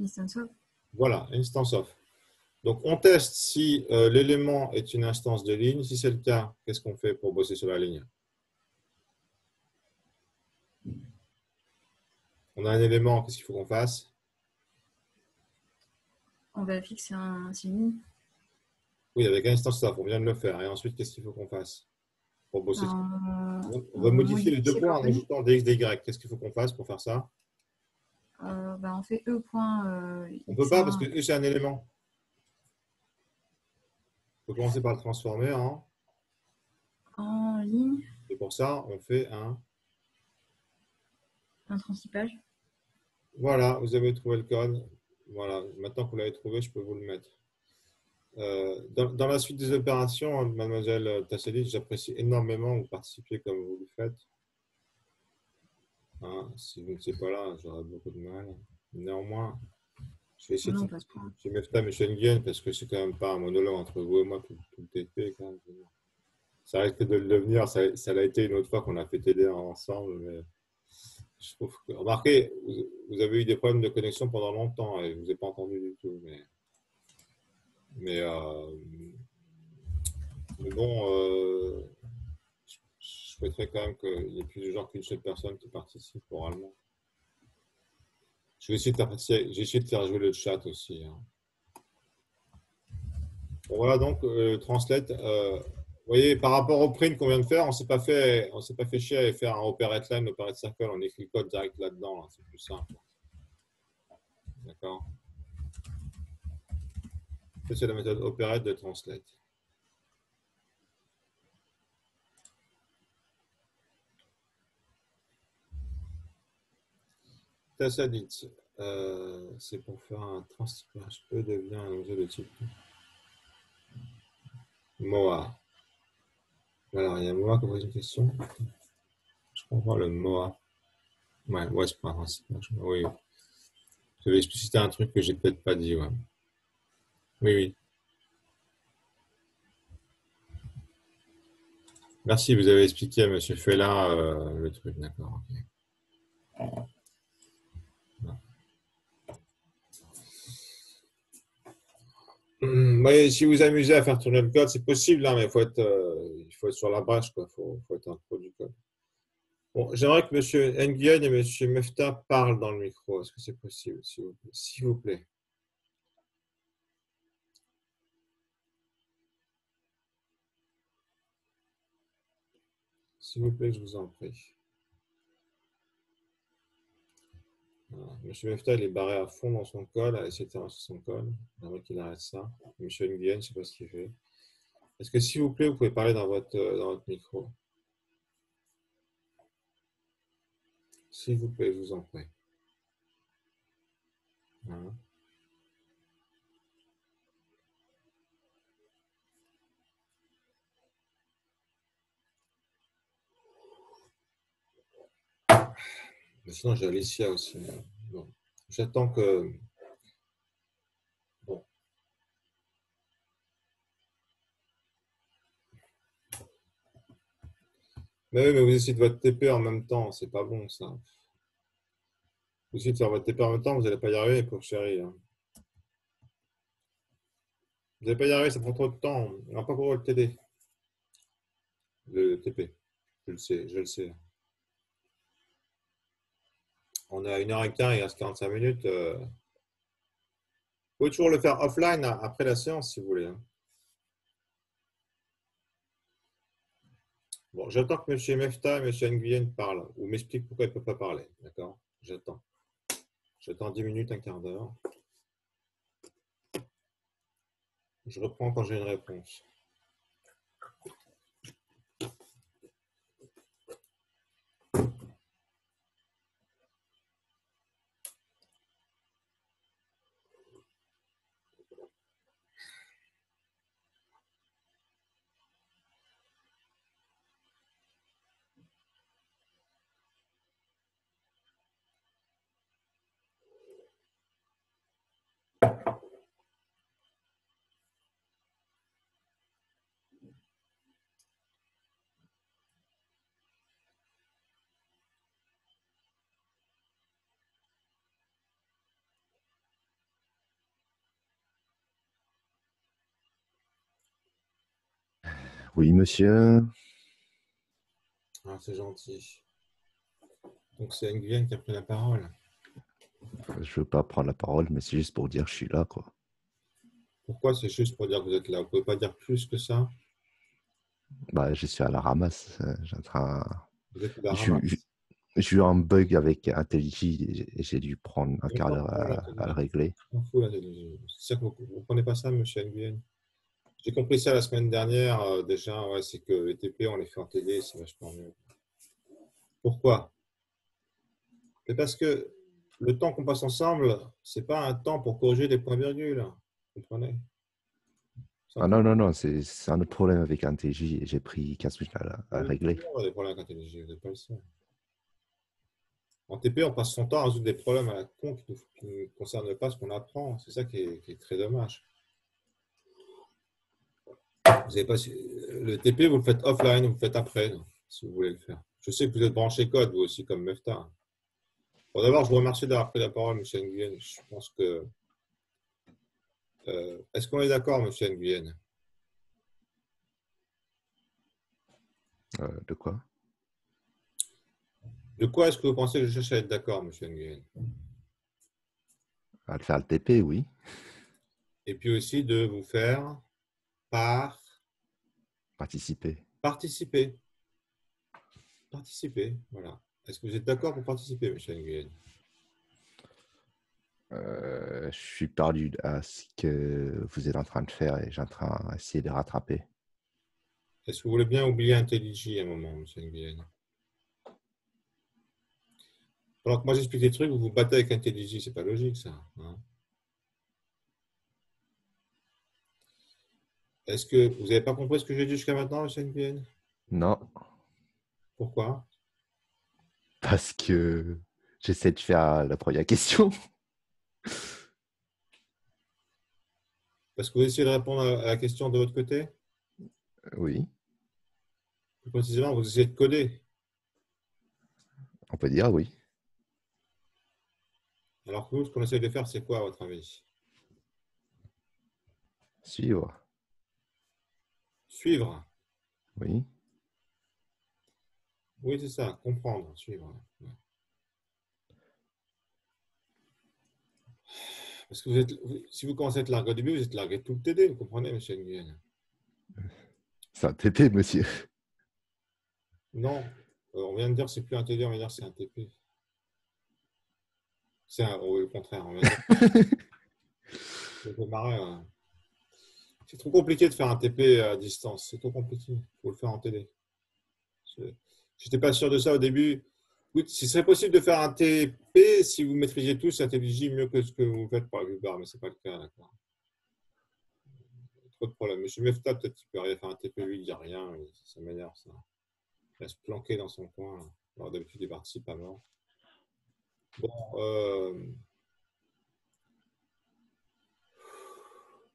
Instance of. Voilà, instance of. Donc, on teste si l'élément est une instance de ligne. Si c'est le cas, qu'est-ce qu'on fait pour bosser sur la ligne? On a un élément, qu'est-ce qu'il faut qu'on fasse? On vérifie que c'est une ligne. Oui, avec instance of, on vient de le faire. Et ensuite, qu'est-ce qu'il faut qu'on fasse pour bosser? On va modifier les deux points en ajoutant dx, dy. Qu'est-ce qu'il faut qu'on fasse pour faire ça? On fait e point. On ne peut pas parce que e, c'est un élément. Il faut commencer par le transformer en ligne. Et pour ça, on fait un transtypage. Voilà, vous avez trouvé le code. Voilà, maintenant que vous l'avez trouvé, je peux vous le mettre. Dans la suite des opérations, mademoiselle Tasselis, j'apprécie énormément que vous participiez comme vous le faites. Si vous n'étiez pas là, j'aurais beaucoup de mal. Néanmoins, je vais essayer de faire Mefta et Schengen parce que c'est quand même pas un monologue entre vous et moi, tout le TP. Quand même. Ça risque de le devenir. Ça l'a été une autre fois qu'on a fait TD ensemble. Mais je trouve que, remarquez, vous avez eu des problèmes de connexion pendant longtemps et je ne vous ai pas entendu du tout. Mais bon, je souhaiterais quand même qu'il n'y ait plus de gens qu'une seule personne qui participe oralement. J'ai essayé de faire jouer le chat aussi. Bon, voilà donc translate. Vous voyez, par rapport au print qu'on vient de faire, on ne s'est pas fait chier à faire un operate line, operate circle. On écrit le code direct là-dedans. Là. C'est plus simple. D'accord. C'est la méthode operate de translate. Tassadit, c'est pour faire un transtypage. E devient un objet de type MOA. Alors, il y a MOA qui pose une question. Je comprends le MOA. Ouais, c'est pas un transtypage. Oui. Je vais expliciter un truc que j'ai peut-être pas dit. Ouais. Oui. Merci, vous avez expliqué à M. Fella le truc, d'accord. Oui, si vous vous amusez à faire tourner le code, c'est possible, hein, mais il faut être sur la brèche, quoi. Faut être un pro du code. Bon, j'aimerais que M. Nguyen et M. Mefta parlent dans le micro. Est-ce que c'est possible, s'il vous plaît? S'il vous plaît. S'il vous plaît, je vous en prie. Voilà. M. Mefta, il est barré à fond dans son code, à essayer de faire son code. J'aimerais qu'il arrête ça. M. Nguyen, je ne sais pas ce qu'il fait. Est-ce que, s'il vous plaît, vous pouvez parler dans votre micro? S'il vous plaît, je vous en prie. Voilà. Mais sinon, j'ai Alicia aussi. Bon. J'attends que. Bon. Mais oui, mais vous essayez de votre TP en même temps, c'est pas bon ça. Vous essayez de faire votre TP en même temps, vous n'allez pas y arriver, pauvre chérie, hein. Vous n'allez pas y arriver, ça prend trop de temps. On va pas pouvoir le TD, le TP. Je le sais, je le sais. On est à 1h15, il reste 45 minutes. Vous pouvez toujours le faire offline après la séance si vous voulez, hein. Bon, j'attends que M. Mefta et M. Nguyen parlent ou m'expliquent pourquoi ils ne peuvent pas parler. D'accord? J'attends. J'attends 10 minutes, un quart d'heure. Je reprends quand j'ai une réponse. Oui, monsieur. Ah, c'est gentil. Donc c'est Nguyen qui a pris la parole. Je veux pas prendre la parole, mais c'est juste pour dire que je suis là, quoi. Pourquoi? C'est juste pour dire que vous êtes là. Vous ne pouvez pas dire plus que ça? Bah, je suis à la ramasse. J'ai en train... Vous êtes à la J'ai eu ramasse. j'ai eu un bug avec IntelliJ et j'ai dû prendre un On quart s'en d'heure fout, là, à le régler. on s'en fout, là. C'est ça que vous ne comprenez pas ça, monsieur Nguyen? J'ai compris ça la semaine dernière. Déjà, ouais, c'est que les TP, on les fait en télé, c'est vachement mieux. Pourquoi? C'est parce que le temps qu'on passe ensemble, c'est pas un temps pour corriger des points-virgules. Vous comprenez? Ah non, non, non, c'est un autre problème avec IntelliJ et j'ai pris 15 minutes à le Tout régler. le monde a des problèmes avec l'intelligence, vous n'êtes pas le seul. En TP, on passe son temps à résoudre des problèmes à la con qui ne concernent pas ce qu'on apprend. C'est ça qui est très dommage. Vous avez pas, le TP, vous le faites offline, vous le faites après, si vous voulez le faire. Je sais que vous êtes branché code, vous aussi, comme Mefta. Bon, d'abord, je vous remercie d'avoir pris la parole, M. Nguyen. Je pense que. Est-ce qu'on est d'accord, M. Nguyen? De quoi? De quoi est-ce que vous pensez que je cherche à être d'accord, M. Nguyen? À le faire le TP, oui. Et puis aussi de vous faire Participer. participer. Participer, voilà. Est-ce que vous êtes d'accord pour participer, M. Nguyen? Je suis perdu à ce que vous êtes en train de faire et j'ai en train d'essayer de rattraper. Est-ce que vous voulez bien oublier IntelliJ à un moment, M. Nguyen? Alors que moi j'explique des trucs, vous vous battez avec IntelliJ, c'est pas logique ça, hein. Est-ce que vous n'avez pas compris ce que j'ai dit jusqu'à maintenant, M. Nguyen? Non, Pourquoi? parce que j'essaie de faire la première question. Parce que vous essayez de répondre à la question de votre côté? Oui. Plus précisément, vous essayez de coder. On peut dire oui. Alors que nous, ce qu'on essaie de faire, c'est quoi, à votre avis? Suivre. Suivre. Oui. Oui, c'est ça, comprendre, suivre. Ouais. Parce que si vous commencez à être largué au début, vous êtes largué de tout le TD, vous comprenez, monsieur Nguyen? C'est un TP, monsieur. Non, on vient de dire que c'est plus un TD, on vient de dire que c'est un TP. Oui, au contraire, on vient de dire que c'est marrer, ouais. C'est trop compliqué de faire un TP à distance, c'est trop compliqué, il faut le faire en TD. Je n'étais pas sûr de ça au début. Oui, ce serait possible de faire un TP si vous maîtrisiez tous la TPJ mieux que ce que vous faites par la plupart, mais ce n'est pas le cas, d'accord. Trop de problèmes. Monsieur Mefta, peut-être qu'il peut arriver à faire un TP8, il dit rien, ça m'énerve, ça. Il reste planqué dans son coin. Alors d'habitude, il participe à mort. Bon,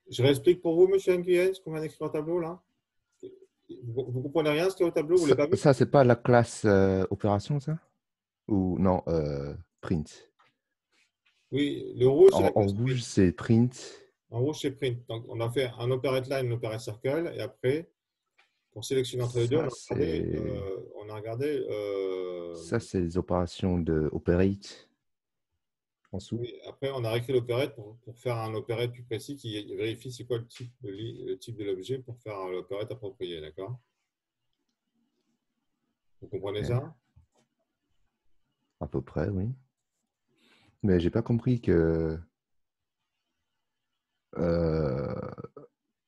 je réexplique pour vous, monsieur Nguyen, ce qu'on vient d'écrire au tableau, là. Vous comprenez rien, ce qu'il y a au tableau, vous ne l'avez pas vu? Ça c'est pas la classe opération, ça? Ou non, print. Oui, le rouge, c'est la En classe print. rouge, c'est print. En rouge, c'est print. Donc, on a fait un operate line, un operate circle, et après, pour sélectionner entre les deux, Ça, on a regardé ça, c'est les opérations de operate en dessous. oui, après, on a réécrit l'opérette pour faire un opérette plus précis qui vérifie c'est quoi le type de l'objet pour faire l'opérette appropriée, d'accord? Vous comprenez Ok. ça? À peu près, oui. Mais j'ai pas compris que. euh,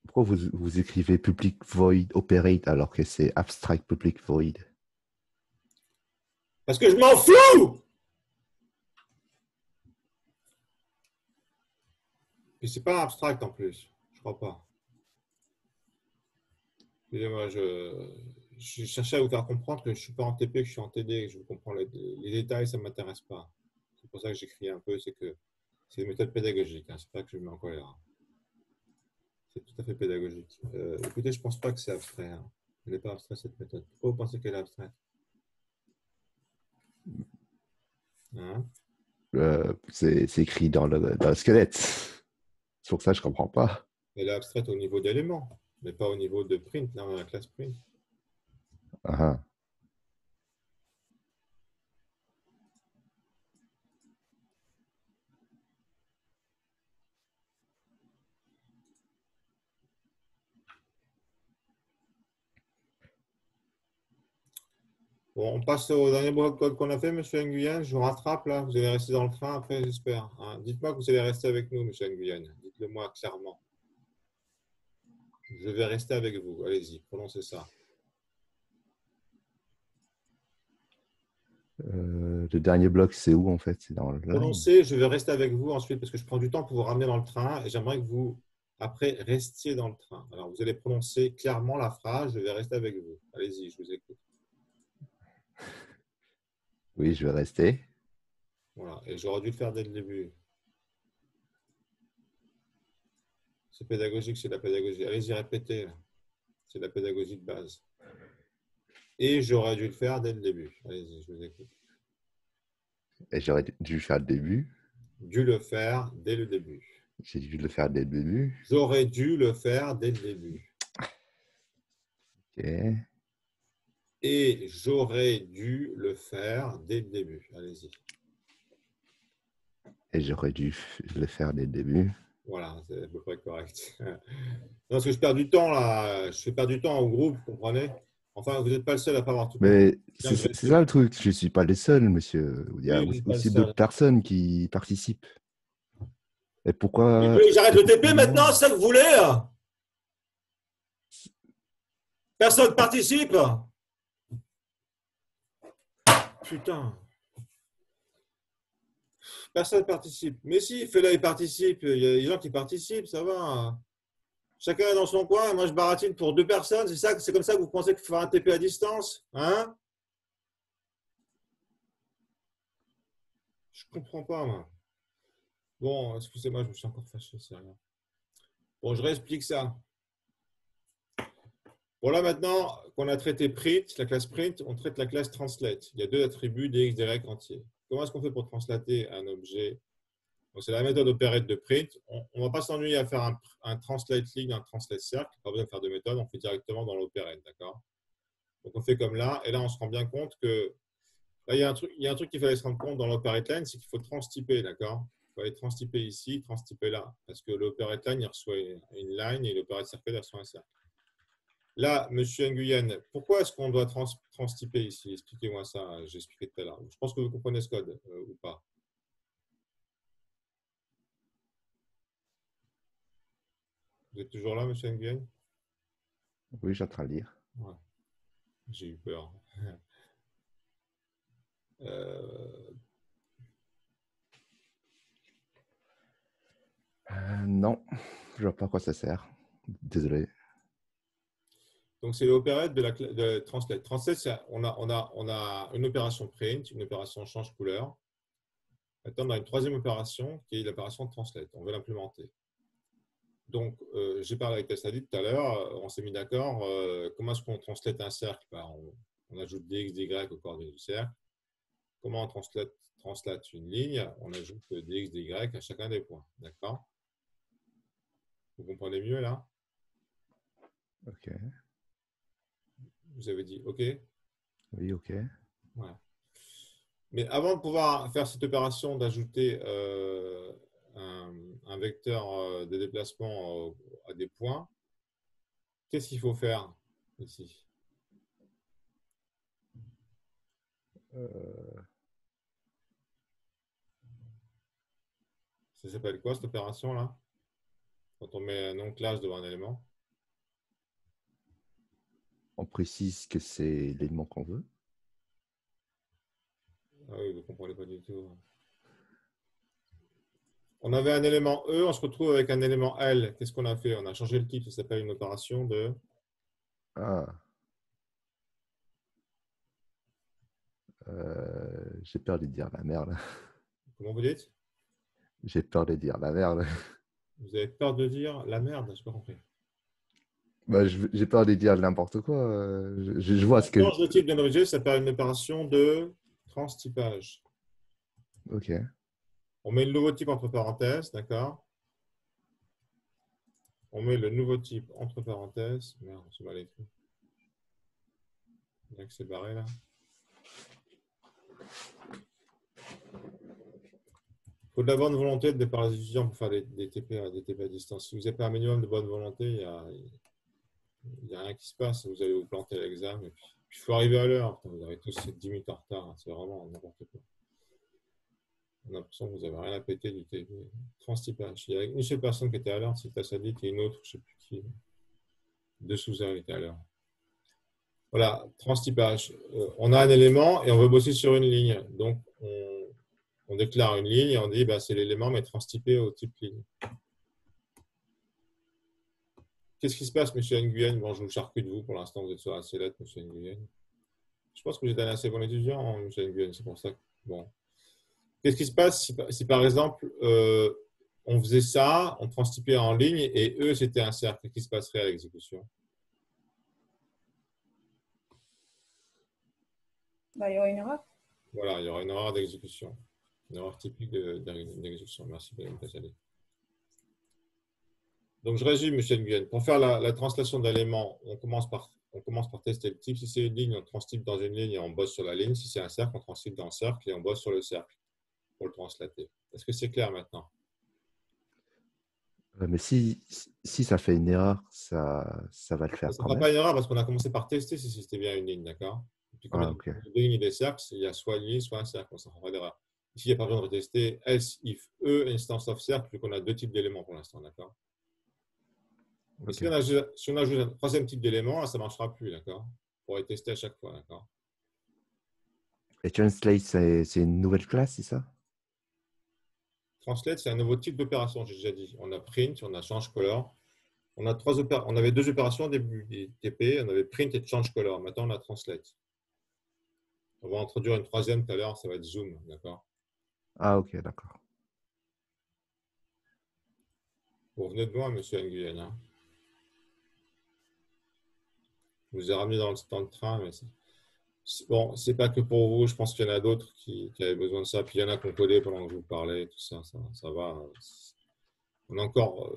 Pourquoi vous écrivez public void operate alors que c'est abstract public void? Parce que je m'en fous! Et c'est pas abstract en plus, je crois pas. Excusez-moi, je cherchais à vous faire comprendre que je ne suis pas en TP, que je suis en TD, que je comprends les détails, ça ne m'intéresse pas. C'est pour ça que j'écris un peu, c'est que c'est une méthode pédagogique, hein, c'est pas que je me mets en colère. C'est tout à fait pédagogique. Écoutez, je ne pense pas que c'est abstrait. Hein. Elle n'est pas abstraite cette méthode. Pourquoi vous pensez qu'elle est abstraite? Hein? C'est écrit dans le squelette. C'est pour ça que je comprends pas. Elle est abstraite au niveau d'éléments, mais pas au niveau de print, là, on a la classe print. Ah, Bon, on passe au dernier bloc de code qu'on a fait, monsieur Nguyen. Je vous rattrape là. Vous allez rester dans le train après, j'espère. Hein. Dites-moi que vous allez rester avec nous, monsieur Nguyen. Dites-le moi clairement. Je vais rester avec vous. Allez-y, prononcez ça. le dernier bloc, c'est où en fait? C'est dans le line. Prononcez, je vais rester avec vous ensuite parce que je prends du temps pour vous ramener dans le train et j'aimerais que vous, après, restiez dans le train. Alors, vous allez prononcer clairement la phrase, je vais rester avec vous. Allez-y, je vous écoute. Oui, je vais rester. Voilà, et j'aurais dû le faire dès le début. C'est pédagogique, c'est de la pédagogie. Allez-y, répétez. C'est de la pédagogie de base. Et j'aurais dû le faire dès le début. Allez-y, je vous écoute. Et j'aurais dû le faire le début. Dû le faire dès le début. J'ai dû le faire dès le début. J'aurais dû le faire dès le début. Ok. Et j'aurais dû le faire dès le début. Allez-y. Et j'aurais dû le faire dès le début. Voilà, c'est à peu près correct. Non, parce que je perds du temps là. Je fais perdre du temps au groupe, vous comprenez? Enfin, vous n'êtes pas le seul à pas avoir tout compris. Mais Bien que c'est ça le truc. Je ne suis pas le seul, monsieur. Il y a Oui, vous n'êtes pas le aussi seul. d'autres personnes qui participent. Et pourquoi. Vous voulez que j'arrête le TP maintenant, c'est ça que vous voulez? Personne participe? Putain. Personne participe. Mais si, fais-le, il participe. Il y a des gens qui participent, ça va. Chacun est dans son coin, et moi je baratine pour 2 personnes. C'est comme ça que vous pensez qu'il faut faire un TP à distance? Hein? Je comprends pas, moi. Bon, excusez-moi, je me suis encore fâché, c'est rien. Bon, je réexplique ça. Bon, là, maintenant qu'on a traité print, la classe print, on traite la classe translate. Il y a deux attributs dx, dy entiers. Comment est-ce qu'on fait pour translater un objet? C'est la méthode opérette de print. On ne va pas s'ennuyer à faire un translate ligne, un translate cercle. Pas besoin de faire de méthode, on fait directement dans l'opérette, d'accord? Donc, on fait comme là. Et là, on se rend bien compte que là, il y a un truc qu'il fallait se rendre compte dans l'opérette line, c'est qu'il faut transtyper, d'accord? Il faut aller transtyper ici, transtyper là. Parce que l'opérette line, il reçoit une line et l'opérette cercle, il reçoit un cercle. Là, Monsieur Nguyen, pourquoi est-ce qu'on doit transtyper ici? Expliquez-moi ça, j'ai expliqué tout à l'heure. Je pense que vous comprenez ce code ou pas. Vous êtes toujours là, Monsieur Nguyen? Oui, je suis en train de lire. Ouais, j'ai eu peur. Euh, Non, je vois pas à quoi ça sert. Désolé. donc, c'est l'opérette de translate. Translate, on a une opération print, une opération change couleur. Maintenant, on a une troisième opération qui est l'opération translate. On veut l'implémenter. Donc, j'ai parlé avec Tassadit tout à l'heure, on s'est mis d'accord. Comment est-ce qu'on translate un cercle? On ajoute dx, dy aux coordonnées du cercle. Comment on translate une ligne? On ajoute dx, dy à chacun des points. D'accord? Vous comprenez mieux là? Ok. Vous avez dit OK? Oui, ok. Ouais. Mais avant de pouvoir faire cette opération d'ajouter un vecteur de déplacement à des points, qu'est-ce qu'il faut faire ici? Euh, Ça s'appelle quoi cette opération-là? Quand on met un nom classe devant un élément? on précise que c'est l'élément qu'on veut. Ah oui, vous ne comprenez pas du tout. On avait un élément E, on se retrouve avec un élément L. Qu'est-ce qu'on a fait? On a changé le type, ça s'appelle une opération de… Ah, j'ai peur de dire la merde. Comment vous dites? J'ai peur de dire la merde. Vous avez peur de dire la merde, je n'ai pas compris. Bah, j'ai peur de dire n'importe quoi. Je vois ce que… Change le type d'un objet, ça s'appelle une opération de transtypage. Ok. On met le nouveau type entre parenthèses, d'accord? On met le nouveau type entre parenthèses. Merde, c'est mal écrit. Il y a que c'est barré là. Il faut de la bonne volonté de part des étudiants pour faire des TP à distance. Si vous n'avez pas un minimum de bonne volonté, il n'y a rien qui se passe. Vous allez vous planter à l'examen. Il faut arriver à l'heure. Vous avez tous 10 minutes en retard. C'est vraiment n'importe quoi. On a l'impression que vous n'avez rien à péter du TP. Transtypage. Il y a une seule personne qui était à l'heure, c'est Tassadit, et une autre, je ne sais plus qui. Deux sous-heures étaient à l'heure. Voilà, transtypage. On a un élément et on veut bosser sur une ligne. Donc, on déclare une ligne et on dit bah, c'est l'élément, mais transtypé au type ligne. Qu'est-ce qui se passe, M. Nguyen? Bon, je vous charcute de vous pour l'instant, vous êtes sur assez lettre, M. Nguyen. Je pense que vous êtes un assez bon étudiant, M. Nguyen, c'est pour ça que… Bon. Qu'est-ce qui se passe si par exemple, on faisait ça, on transtypait en ligne et eux, c'était un cercle? Qu'est-ce qui se passerait à l'exécution? Bah, il y aurait une erreur. Voilà, il y aura une erreur d'exécution. Une erreur typique d'exécution. Merci, Mme Tassadé. Donc, je résume, M. Nguyen. Pour faire la translation d'éléments, on commence par tester le type. Si c'est une ligne, on transtype dans une ligne et on bosse sur la ligne. Si c'est un cercle, on transtype dans le cercle et on bosse sur le cercle pour le translater. Est-ce que c'est clair maintenant? Mais si ça fait une erreur, ça va le Ça faire ne quand fera même. pas une erreur parce qu'on a commencé par tester si c'était bien une ligne, d'accord? Et puis, comme Ah, il ok. y a deux lignes et des cercles, il y a soit une ligne, soit un cercle. Ça ne fera pas d'erreur. Ici, il n'y a pas besoin de retester else, if, e, instance of cercle, vu qu'on a deux types d'éléments pour l'instant, d'accord? Et Ok. si on ajoute un troisième type d'élément, ça ne marchera plus, d'accord? On pourrait tester à chaque fois, d'accord? Et translate, c'est une nouvelle classe, c'est ça? Translate, c'est un nouveau type d'opération, j'ai déjà dit. On a print, on a change color. On avait deux opérations au début du TP, on avait print et change color. Maintenant, on a translate. On va introduire une troisième tout à l'heure, ça va être zoom, d'accord? Ah, ok, d'accord. Vous venez de loin, M. Nguyen, hein? Je vous ai ramené dans le train, mais bon, c'est pas que pour vous. Je pense qu'il y en a d'autres qui avaient besoin de ça. Puis il y en a qu'on connaît pendant que je vous parlais, tout ça, ça va. On a encore,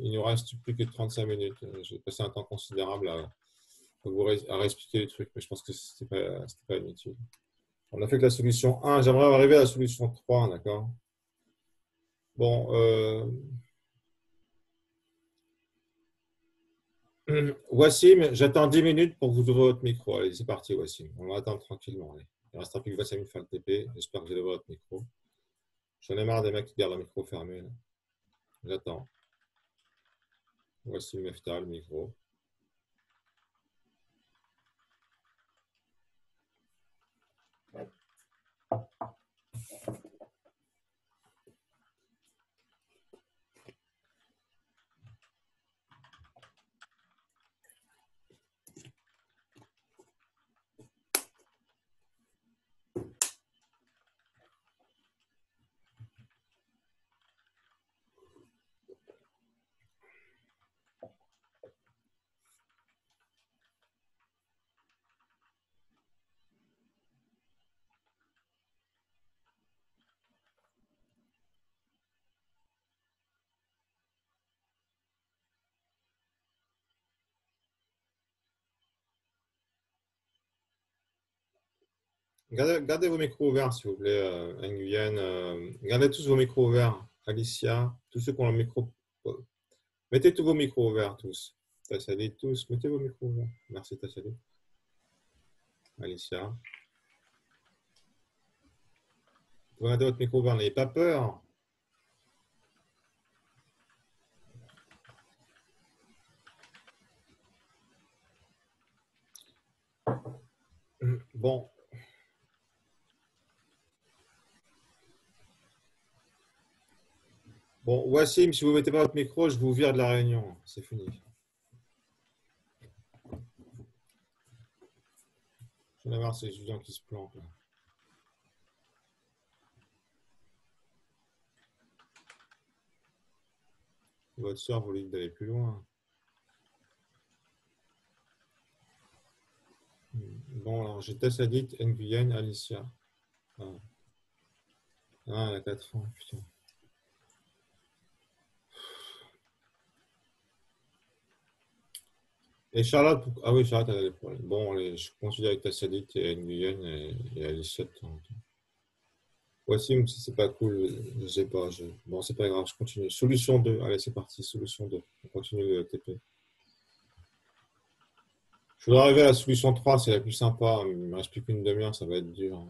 il nous reste plus que 35 minutes. J'ai passé un temps considérable à réexpliquer les trucs, mais je pense que c'était pas inutile. On a fait que la solution 1. J'aimerais arriver à la solution 3, d'accord? Bon, Wassim, j'attends 10 minutes pour que vous ouvriez votre micro. Allez, c'est parti, Wassim. On va attendre tranquillement. Allez. Il ne restera plus que Wassim faire le TP. J'espère que vous allez ouvrir votre micro. J'en ai marre des mecs qui gardent le micro fermé. Là. J'attends. Wassim Mefta, le micro. Gardez vos micros ouverts, s'il vous plaît, Nguyen. Gardez tous vos micros ouverts. Alicia, tous ceux qui ont le micro. Mettez tous vos micros ouverts, tous. Tassali, tous. Mettez vos micros ouverts. Merci, Tassali. Alicia. Vous gardez votre micro ouvert, n'ayez pas peur. Bon. Bon, Wassim, si vous ne mettez pas votre micro, je vous vire de la réunion. C'est fini. J'en ai marre ces étudiants qui se planquent. Là. Votre soeur vous dit d'aller plus loin. Bon, alors j'ai Tassadit, Nguyen, Alicia. Ah, elle a 4 ans, putain. Et Charlotte, ah oui, Charlotte, elle a des problèmes. Bon, allez, je continue avec Tassadit et Nguyen et Alicia de temps en temps. Wassim, si c'est pas cool, je sais pas. Bon, c'est pas grave, je continue. Solution 2, allez, c'est parti, solution 2. On continue le TP. Je voudrais arriver à la solution 3, c'est la plus sympa. Il ne me reste plus qu'une demi-heure, ça va être dur.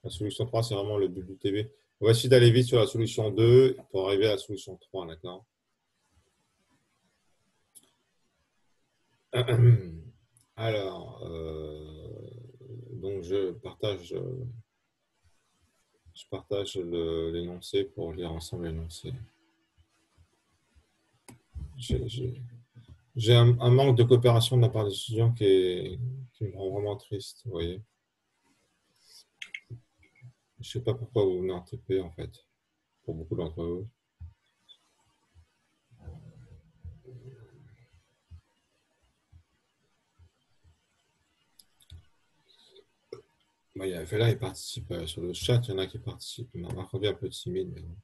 La solution 3, c'est vraiment le but du TP. On va essayer d'aller vite sur la solution 2 pour arriver à la solution 3, d'accord? Alors, donc je partage l'énoncé pour lire ensemble l'énoncé. J'ai un manque de coopération de la part des étudiants qui me rend vraiment triste, vous voyez. Je ne sais pas pourquoi vous venez en TP, en fait, pour beaucoup d'entre vous. Bah, là, il participe sur le chat, il y en a qui participent. On a un peu timide, mais bon.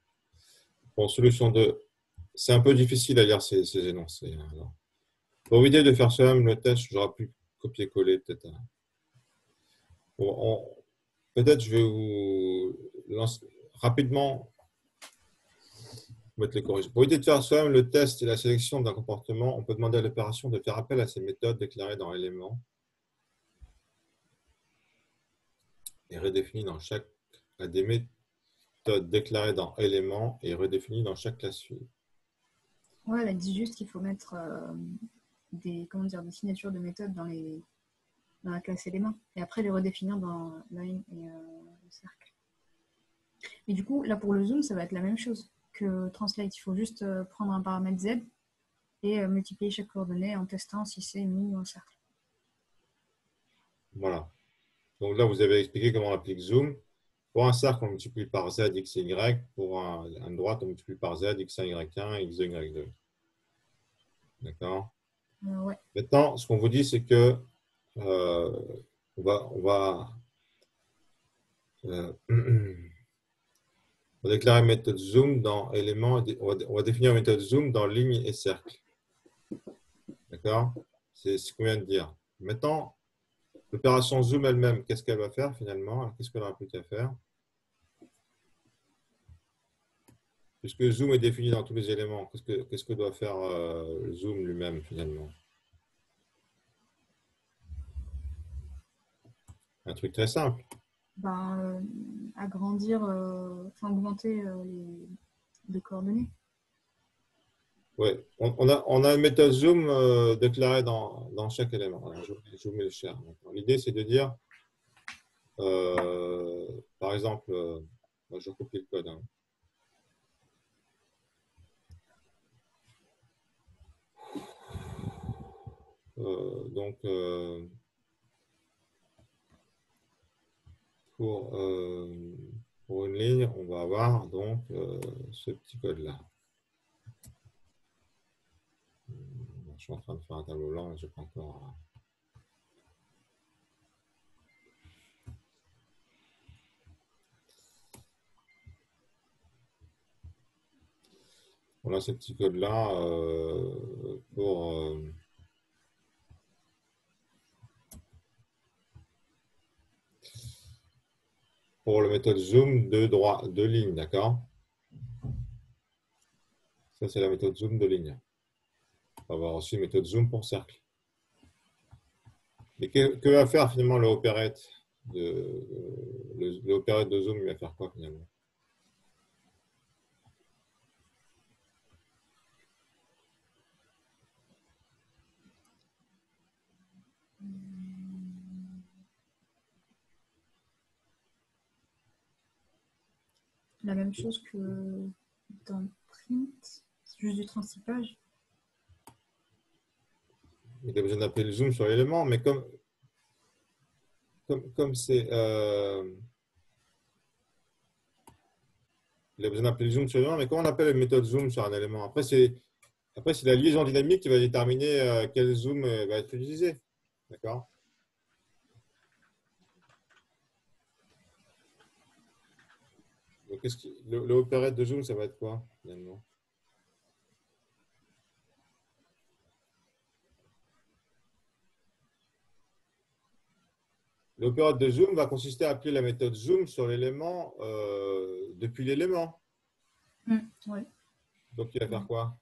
Bon, solution 2. C'est un peu difficile à lire ces énoncés. Alors. Pour éviter de faire soi-même le test, j'aurais pu copier-coller peut-être. Bon, peut-être je vais vous lancer rapidement mettre les corrections. Pour éviter de faire soi-même le test et la sélection d'un comportement, on peut demander à l'opération de faire appel à ces méthodes déclarées dans l'élément et redéfinies dans chaque à des méthodes déclarées dans élément et redéfinies dans chaque classe suivante. Ouais, elle dit juste qu'il faut mettre des signatures de méthode dans la classe élément et après les redéfinir dans line et le cercle. Et du coup, là pour le zoom, ça va être la même chose que translate. Il faut juste prendre un paramètre z et multiplier chaque coordonnée en testant si c'est mis en cercle. Voilà. Donc là, vous avez expliqué comment on applique zoom. Pour un cercle, on multiplie par z, x et y. Pour un droite, on multiplie par z, x1, y1, x2, y2. D'accord? Ouais. Maintenant, ce qu'on vous dit, c'est que euh, on va euh, on va déclarer méthode zoom dans éléments, on va définir méthode zoom dans ligne et cercle. D'accord? C'est ce qu'on vient de dire. Maintenant, l'opération zoom elle-même, qu'est-ce qu'elle va faire finalement? Qu'est-ce qu'elle aura plus qu'à faire? Puisque zoom est défini dans tous les éléments, qu'est-ce que doit faire zoom lui-même finalement? Un truc très simple. Ben, agrandir, enfin augmenter les coordonnées. Oui, on a une méthode zoom déclarée dans chaque élément. Alors, je vous mets le share. L'idée, c'est de dire, par exemple, moi, je copie le code. Hein. Donc, pour une ligne, on va avoir donc ce petit code-là. Je suis en train de faire un tableau blanc, je n'ai pas encore. On a ce petit code-là pour la méthode zoom de ligne, d'accord? Ça, c'est la méthode zoom de ligne. On va avoir aussi une méthode zoom pour cercle. Et que va faire finalement le opérette de zoom, il va faire quoi finalement? La même chose que dans print, c'est juste du transtypage. Il a besoin d'appeler le zoom sur l'élément, mais comme c'est. Il a besoin d'appeler le zoom sur l'élément, mais comment on appelle une méthode zoom sur un élément? Après, c'est la liaison dynamique qui va déterminer quel zoom va être utilisé. D'accord? Donc, le opérette de zoom, ça va être quoi finalement? L'opérette de zoom va consister à appeler la méthode zoom sur l'élément depuis l'élément. Ouais. Donc, il va faire quoi?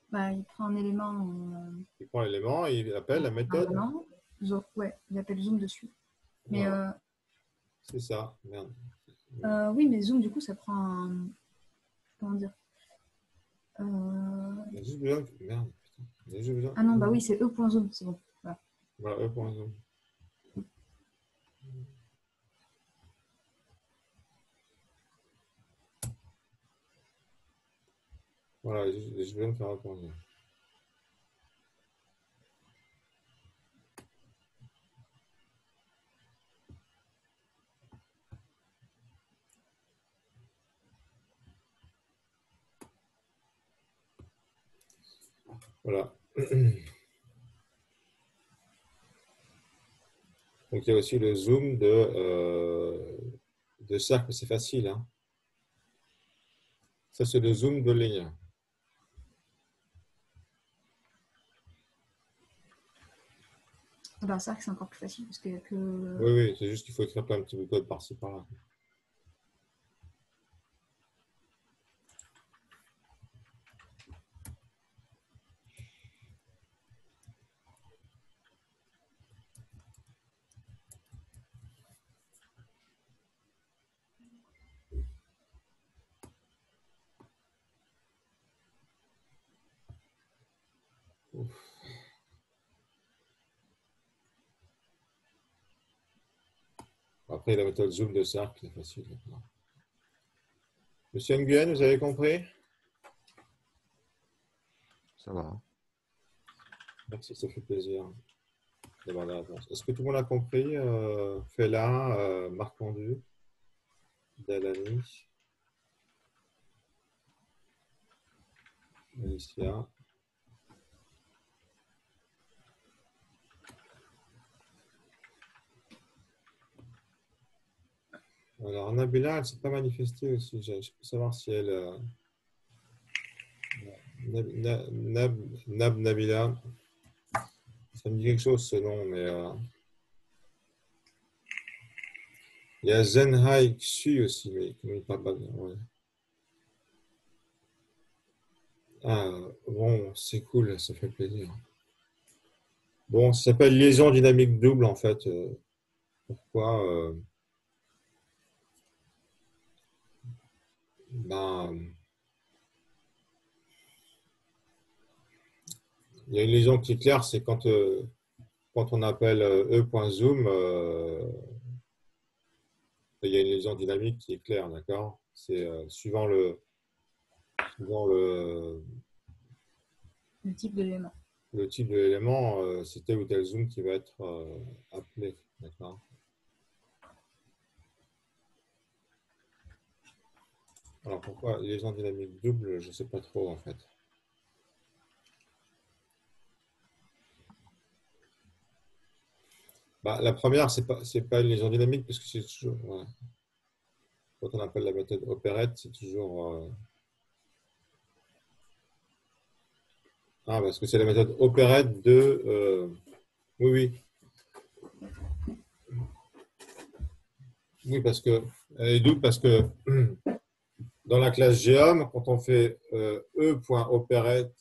Bah, il prend un élément. Il prend l'élément et il appelle la méthode. Ouais, il appelle zoom dessus. Mais Voilà. C'est ça. Merde. oui, mais zoom, du coup, ça prend un. Comment dire? Il y a juste besoin. Merde. Putain. Il y a juste besoin. Ah non, bah oui, c'est e.zoom, c'est bon. Voilà. Voilà, E.zoom. Voilà, il y a juste besoin de faire E.zoom. Voilà. Donc, il y a aussi le zoom de cercle, c'est facile. Hein. Ça, c'est le zoom de ligne. Bah, ça, c'est encore plus facile parce qu'il y a que. Oui, oui, c'est juste qu'il faut écrire plein de petits bouts de code par-ci, par-là. Ouf. Après, la méthode zoom de cercle, c'est facile. Monsieur Nguyen, vous avez compris? Ça va. Merci, ça fait plaisir. Est-ce que tout le monde a compris? Fela, Marc Pendu, Dalani, Alicia. Alors, Nabila, elle ne s'est pas manifestée aussi. Je peux savoir si elle. Nabila. Ça me dit quelque chose ce nom, mais. Il y a Zenhai Xu aussi, mais comment il parle pas bien. Ouais. Ah, bon, c'est cool, ça fait plaisir. Bon, ça s'appelle liaison dynamique double en fait. Pourquoi ben, il y a une liaison qui est claire, c'est quand on appelle e.zoom, il y a une liaison dynamique qui est claire, d'accord? C'est suivant Le type de l'élément. le type de l'élément, c'est tel ou tel zoom qui va être appelé, d'accord? Alors pourquoi liaison dynamique double, je ne sais pas trop en fait. Bah, la première, c'est pas une liaison dynamique parce que c'est toujours. Ouais. Quand on appelle la méthode opérette, c'est toujours. Ah, parce que c'est la méthode opérette de. Oui, oui. Oui, parce que. Elle est double parce que dans la classe Geom, quand on fait e.opérette.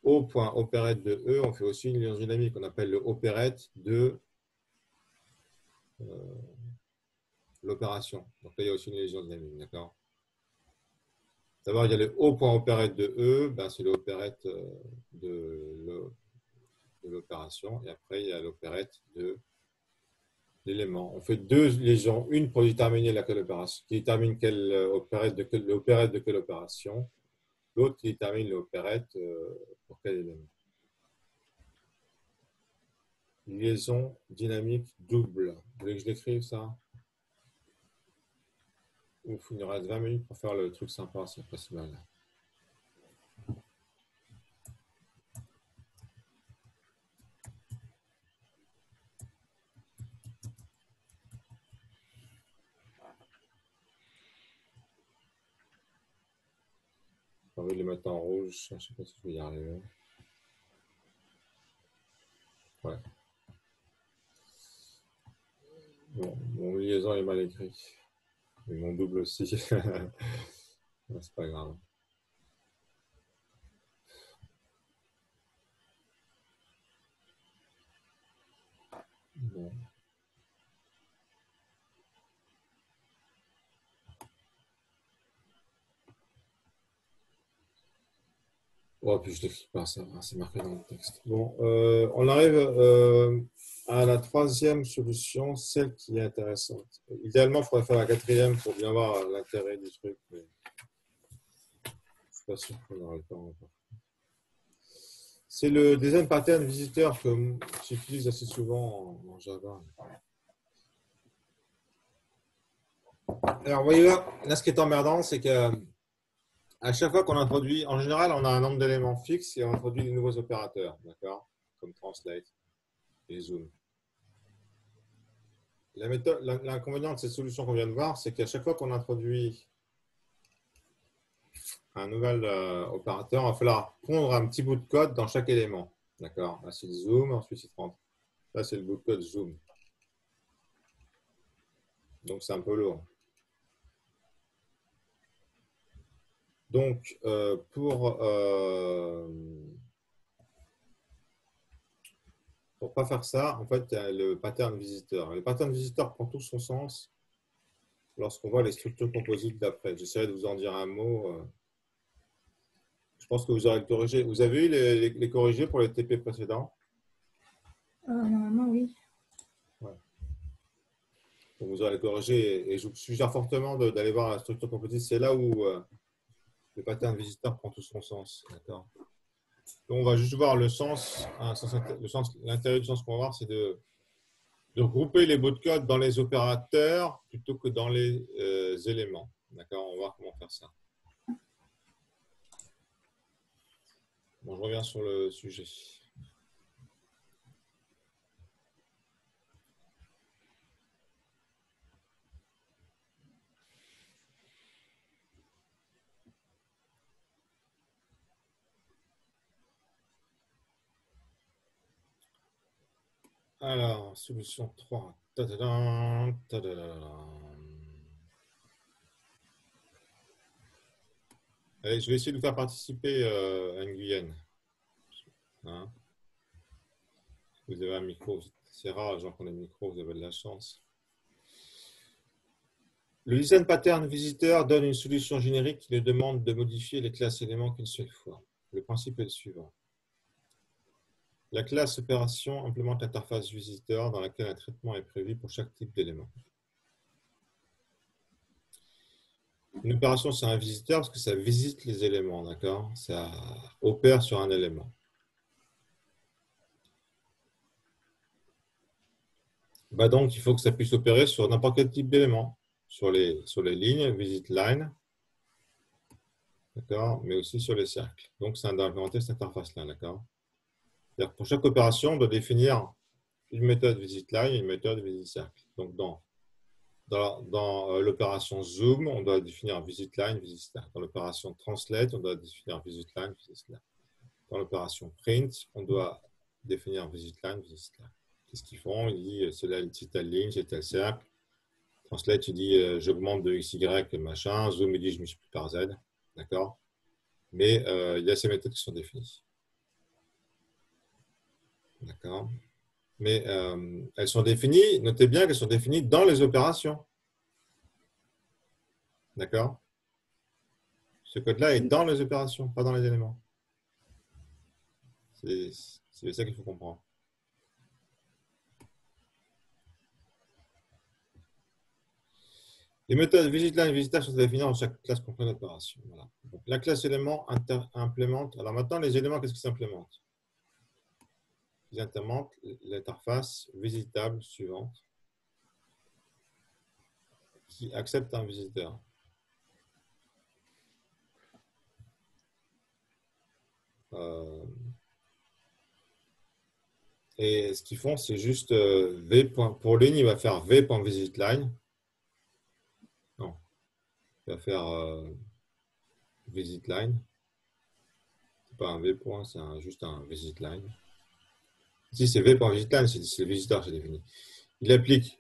O.opérette de E, on fait aussi une liaison dynamique qu'on appelle le opérette de l'opération. Donc là, il y a aussi une liaison dynamique, d'accord? D'abord, il y a le O.opérette de E, ben, c'est l'opérette de l'opération, et après, il y a l'opérette de l'élément. On fait deux liaisons, une pour déterminer laquelle opération, qui détermine quelle l'opérette de quelle opération, l'autre qui détermine l'opérette pour quel élément. Liaison dynamique double. Vous voulez que je l'écrive ça? Ouf, il nous reste 20 minutes pour faire le truc sympa, c'est pas si mal. J'ai envie de les mettre en rouge, je ne sais pas si je vais y arriver. Ouais. Bon, mon liaison est mal écrit. Et mon double aussi. C'est pas grave. Bon. Oh, puis je l'écris pas, ça va, c'est marqué dans le texte. Bon, on arrive à la troisième solution, celle qui est intéressante. Idéalement, il faudrait faire la quatrième pour bien voir l'intérêt du truc, mais je ne suis pas sûr qu'on aura le temps encore. C'est le design pattern visiteur que j'utilise assez souvent en Java. Alors, vous voyez là, ce qui est emmerdant, c'est que à chaque fois qu'on introduit, en général, on a un nombre d'éléments fixes et on introduit des nouveaux opérateurs, d'accord? Comme translate et zoom. L'inconvénient de cette solution qu'on vient de voir, c'est qu'à chaque fois qu'on introduit un nouvel opérateur, il va falloir pondre un petit bout de code dans chaque élément. D'accord? Là, c'est le zoom, ensuite c'est 30. Là, c'est le bout de code zoom. Donc, c'est un peu lourd. Donc, pour pas faire ça, en fait, il y a le pattern visiteur. Le pattern visiteur prend tout son sens lorsqu'on voit les structures composites d'après. J'essaierai de vous en dire un mot. Je pense que vous aurez le corrigé. Vous avez eu les corrigés pour les TP précédents? Normalement, oui. Ouais. Donc, vous aurez les corrigés et je vous suggère fortement d'aller voir la structure composite. C'est là où le pattern visiteur prend tout son sens. D'accord. Donc, on va juste voir le sens, l'intérêt du sens qu'on va voir, c'est de regrouper les bouts de code dans les opérateurs plutôt que dans les éléments. D'accord, on va voir comment faire ça. Bon, je reviens sur le sujet. Alors, solution 3. Tadadam, tadadam. Allez, je vais essayer de vous faire participer à Nguyen. Hein? Vous avez un micro. C'est rare, les gens qui ont des micros, vous avez de la chance. Le design pattern visiteur donne une solution générique qui nous demande de modifier les classes éléments qu'une seule fois. Le principe est le suivant. La classe opération implémente l'interface visiteur dans laquelle un traitement est prévu pour chaque type d'élément. Une opération, c'est un visiteur parce que ça visite les éléments, d'accord? Ça opère sur un élément. Bah donc, il faut que ça puisse opérer sur n'importe quel type d'élément. Sur les lignes, visit line, d'accord? Mais aussi sur les cercles. Donc, c'est d'implémenter cette interface-là, d'accord? Pour chaque opération, on doit définir une méthode visit line et une méthode visit cercle. Donc, dans l'opération zoom, on doit définir visit line, visit cercle. Dans l'opération translate, on doit définir visit line, visit cercle. Dans l'opération print, on doit définir visit line, visit cercle. Qu'est-ce qu'ils font? Ils disent c'est telle ligne, c'est tel cercle. Translate, il dit j'augmente de x, y, machin. Zoom, il dit je multiplie par z. D'accord? Mais il y a ces méthodes qui sont définies. D'accord? Mais elles sont définies, notez bien qu'elles sont définies dans les opérations. D'accord? Ce code-là est dans les opérations, pas dans les éléments. C'est ça qu'il faut comprendre. Les méthodes visitLine et visitLine sont définies dans chaque classe complète d'opération. Voilà. Donc, la classe élément implémente. Alors maintenant, les éléments, qu'est-ce qu'ils s'implémentent? Ils implémentent l'interface visitable suivante qui accepte un visiteur. Et ce qu'ils font, c'est juste v. Pour ligne, il va faire v.visitLine. Non, il va faire visitLine. C'est pas un v. C'est juste un visitLine. Ici, c'est v.visitLine, c'est le visiteur qui est défini. Il applique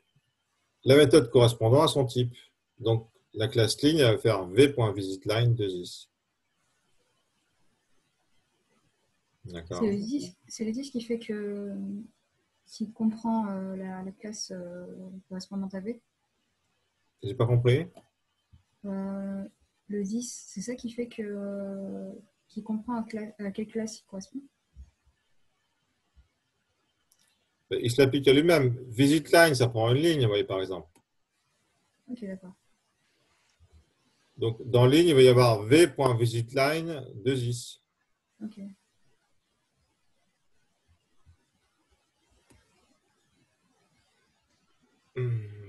la méthode correspondant à son type. Donc, la classe ligne va faire v.visitLine 2is. D'accord. C'est le 10 qui fait que s'il comprend la classe correspondante à V. J'ai pas compris. Le 10, c'est ça qui fait que qui comprend à quelle classe il correspond. Il se l'applique à lui-même. VisitLine, ça prend une ligne, vous voyez, par exemple. Ok, d'accord. Donc, dans ligne, il va y avoir v.visitLine 2is. Ok.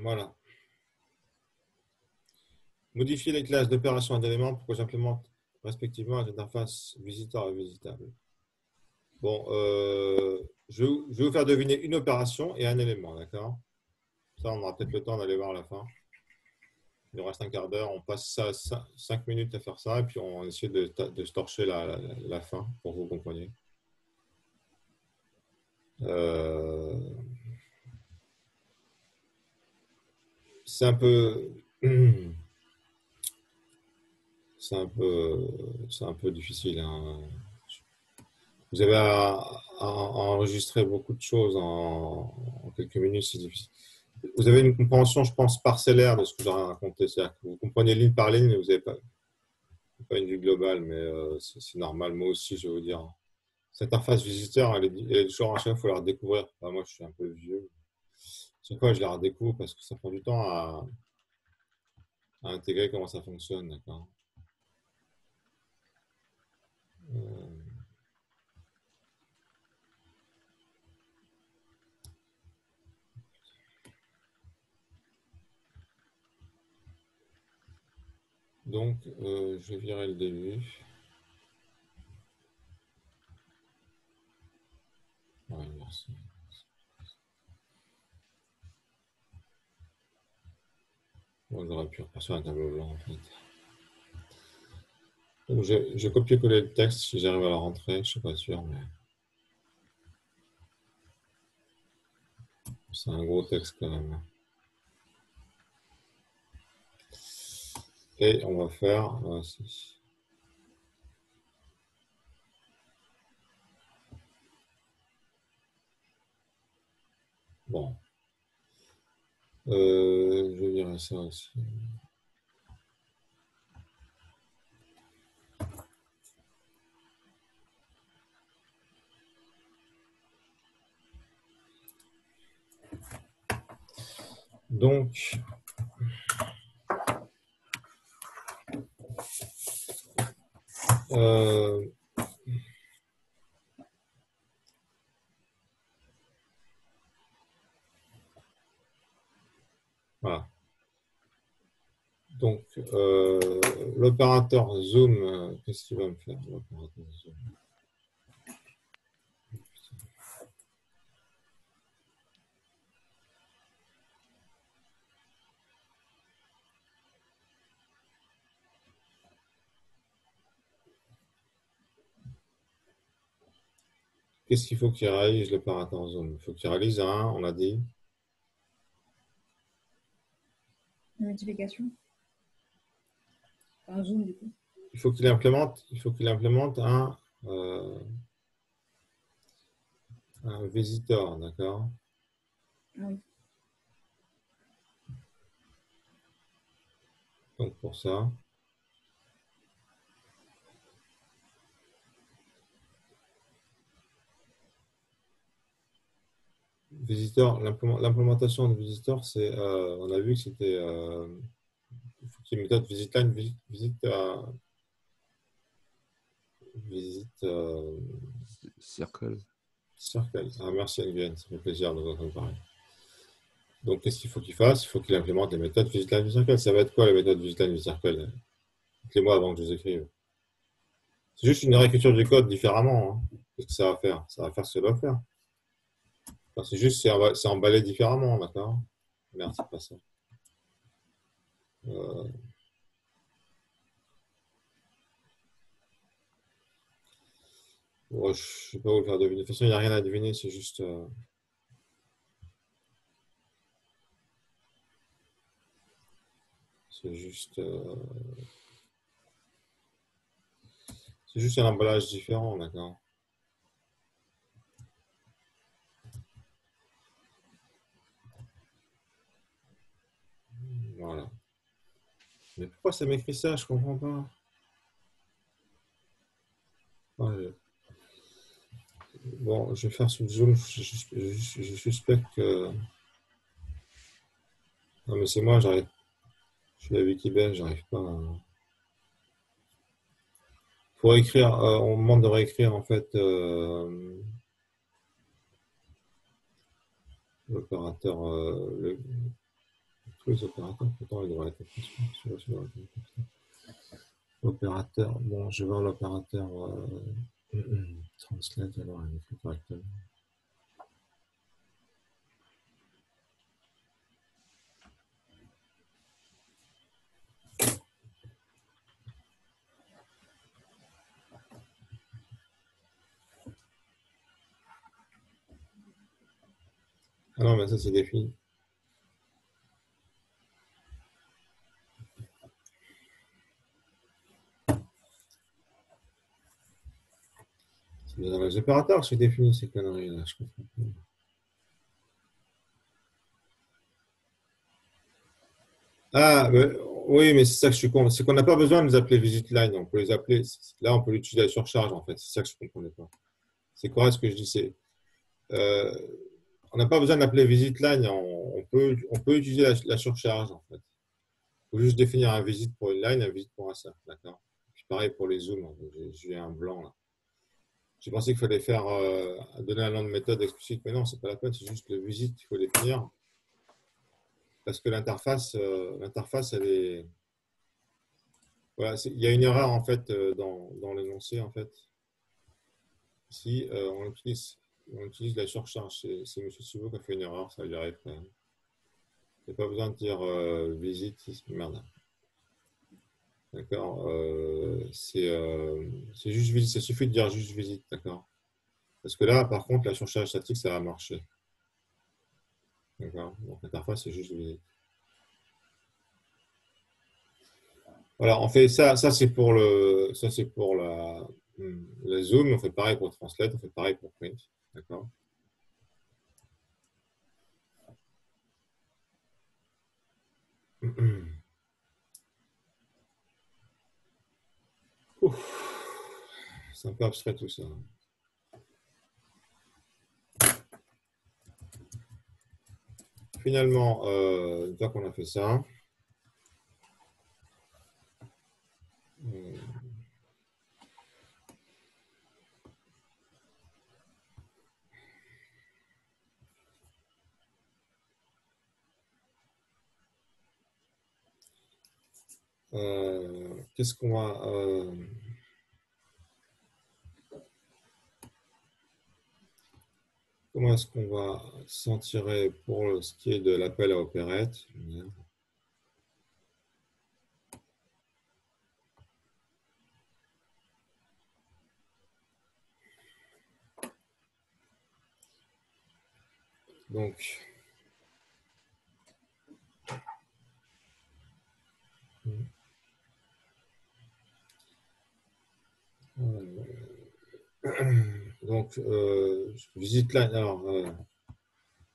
Voilà. Modifier les classes d'opération d'éléments pour que j'implémente respectivement les interfaces visiteur et visitable. Bon, je vais vous faire deviner une opération et un élément, d'accord? Ça, on aura peut-être le temps d'aller voir à la fin. Il nous reste un quart d'heure, on passe ça 5 minutes à faire ça, et puis on essaie de se torcher la fin pour que vous compreniez. C'est un peu difficile. Hein. Vous avez à enregistrer beaucoup de choses en quelques minutes, c'est difficile. Vous avez une compréhension, je pense, parcellaire de ce que j'ai raconté. C'est-à-dire que vous comprenez ligne par ligne, mais vous n'avez pas une vue globale, mais c'est normal. Moi aussi, je vais vous dire. Cette interface visiteur, elle est toujours à chaque fois, il faut la redécouvrir. Enfin, moi, je suis un peu vieux. Chaque fois, je la redécouvre parce que ça prend du temps à intégrer comment ça fonctionne. D'accord. Donc, je vais virer le début. Ouais, merci. Bon, j'aurais pu repasser un tableau blanc, en fait. Donc, je copier-coller le texte si j'arrive à la rentrer. Je ne suis pas sûr, mais... C'est un gros texte quand même. Et on va faire voici. Bon. Je dirais ça aussi. Donc, voilà. Donc, l'opérateur zoom, qu'est-ce qu'il va me faire, l'opérateur zoom? Qu'est-ce qu'il faut qu'il réalise l'opérateur zoom? Il faut qu'il réalise on a dit. Une multiplication. Un zoom, du coup. Il faut qu'il implémente un visiteur, d'accord? Oui. Donc pour ça, visiteur, l'implémentation de visiteur, c'est, on a vu que c'était, il faut qu'il y ait une méthode visitline, visite Circle. circle. Ah, merci Nguyen, ça fait plaisir de vous entendre parler. Donc qu'est-ce qu'il faut qu'il fasse? Il faut qu'il implémente les méthodes visitline circle. Ça va être quoi les méthodes visitline circle? Dites-les-moi avant que je les écrive. C'est juste une réécriture du code différemment. Hein. Qu'est-ce que ça va faire? Ça va faire ce que ça doit faire. Enfin, c'est juste, c'est emballé différemment, d'accord? Merde, c'est pas ça. Ouais, je ne sais pas où le faire deviner. De toute façon, il n'y a rien à deviner, c'est juste. C'est juste. C'est juste un emballage différent, d'accord? Voilà. Mais pourquoi ça m'écrit ça? Je comprends pas. Ouais. Bon, je vais faire sous Zoom. Je suspecte que. Non, mais c'est moi, j'arrive. Je suis à Wikibase, j'arrive pas à. Faut écrire, on me demande de réécrire en fait l'opérateur. Tous les opérateurs, pourtant ils devraient être l'opérateur. Bon, je vais voir l'opérateur translate alors il écrit correctement. Ah non, mais ça c'est défini. C'est dans les opérateurs que c'est défini ces conneries là, je comprends pas. Ah, oui, mais c'est ça que je suis con. C'est qu'on n'a pas besoin de les appeler visit line. On peut les appeler. Là, on peut l'utiliser à surcharge en fait. C'est ça que je ne comprenais pas. C'est correct ce que je dis. C'est on n'a pas besoin d'appeler visit line. On peut utiliser la surcharge en fait. Il faut juste définir un visit pour une line, un visit pour un cercle. D'accord. Puis pareil pour les zooms. J'ai un blanc là. J'ai pensé qu'il fallait faire donner un nom de méthode explicite, mais non, c'est pas la peine. C'est juste le visit qu'il faut définir. Parce que l'interface, elle est. Voilà, il y a une erreur en fait dans l'énoncé en fait. Ici, on utilise la surcharge. C'est M. Thibault qui a fait une erreur, ça lui arrive quand même. Il n'y a pas besoin de dire visite. Merde. D'accord. C'est juste visite. Ça suffit de dire juste visite, d'accord. Parce que là, par contre, la surcharge statique, ça va marcher. D'accord. Donc, l'interface, c'est juste visite. Voilà, on fait ça. Ça, c'est pour le zoom. On fait pareil pour translate. On fait pareil pour print. D'accord. C'est un peu abstrait tout ça. Finalement, une fois qu'on a fait ça, qu'est-ce qu'on va... comment est-ce qu'on va s'en tirer pour ce qui est de l'appel à Operette? Donc, visite line. Alors,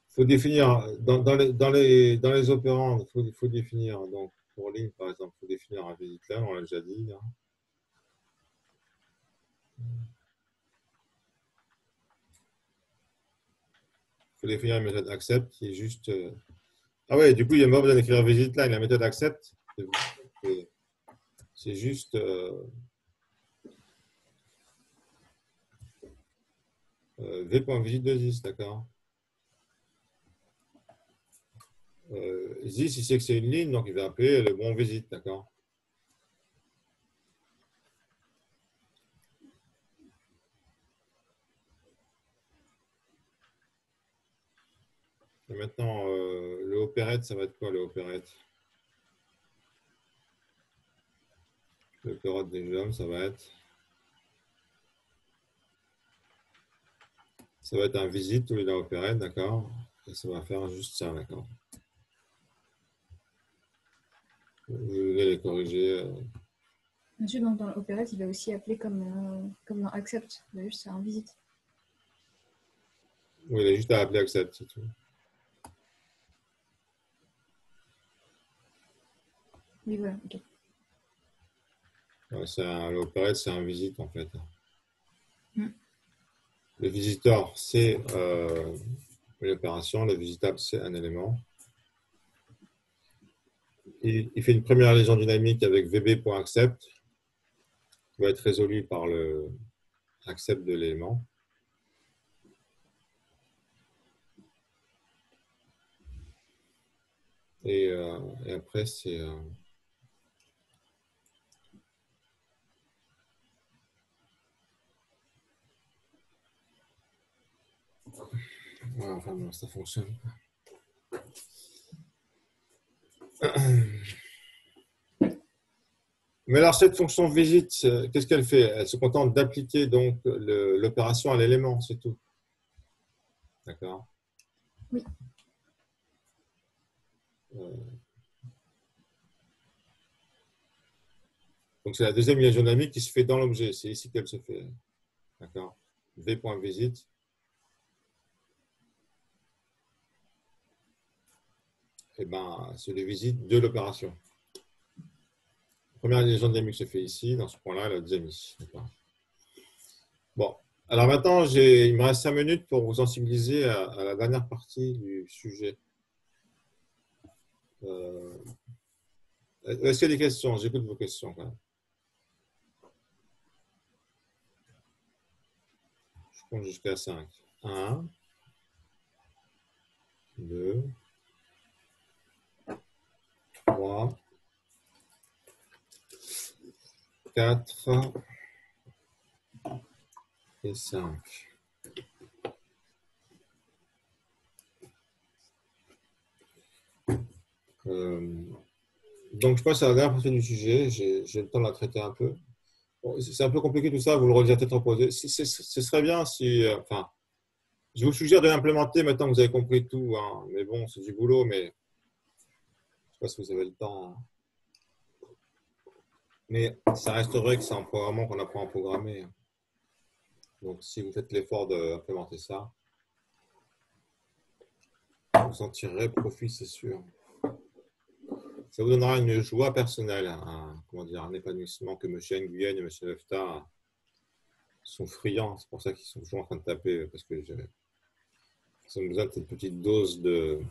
faut définir dans les opérants, il faut définir, donc pour ligne par exemple, il faut définir un visite line, on l'a déjà dit. Là. Il faut définir une méthode accept qui est juste. Ah ouais, du coup, il n'y a pas besoin d'écrire visite line, la méthode accept, c'est juste. V.visite2is, d'accord. This, il sait que c'est une ligne, donc il va appeler le bon visite, d'accord. Et maintenant, le opérette, ça va être quoi le opérette? Le opérette des hommes, ça va être un visite au lieu d'un opérette, d'accord. Et ça va faire juste ça, d'accord. Vous voulez les corriger. Ensuite, donc, dans l'opérette, il va aussi appeler comme dans accept. Il va juste faire un visite. Oui, il a juste à appeler accept, c'est tout. Oui, voilà, ok. Ouais, l'opérette, c'est un visite en fait. Mm. Le visiteur, c'est une opération. Le visitable, c'est un élément. Il fait une première liaison dynamique avec vb.accept qui va être résolu par le accept de l'élément. Et après, c'est... ouais, enfin, non, ça fonctionne. Mais alors, cette fonction visite, qu'est-ce qu'elle fait? Elle se contente d'appliquer donc l'opération à l'élément, c'est tout. D'accord? Oui. Donc, c'est la deuxième liaison dynamique qui se fait dans l'objet. C'est ici qu'elle se fait. D'accord? V.visite. Eh ben, c'est le visite de l'opération. La première liaison dynamique se fait ici, dans ce point-là, la deuxième ici. Bon. Alors maintenant, il me reste 5 minutes pour vous sensibiliser à la dernière partie du sujet. Est-ce qu'il y a des questions? J'écoute vos questions quand même. Je compte jusqu'à 5. 1, 2, 3, 4 et 5. Donc, je passe à la dernière partie du sujet. J'ai le temps de la traiter un peu. Bon, c'est un peu compliqué tout ça, vous le redirez peut-être en posé. Ce serait bien si, enfin, Je vous suggère de l'implémenter maintenant que vous avez compris tout, hein. Mais bon, c'est du boulot, mais je ne sais pas si vous avez le temps, hein. Mais ça reste vrai que c'est en programmant qu'on apprend à programmer, hein. Donc, si vous faites l'effort d'implémenter ça, vous en tirerez profit, c'est sûr. Ça vous donnera une joie personnelle, comment dire, un épanouissement que M. Nguyen et M. Lefta sont friands. C'est pour ça qu'ils sont toujours en train de taper, parce que ils ont besoin de cette petite dose de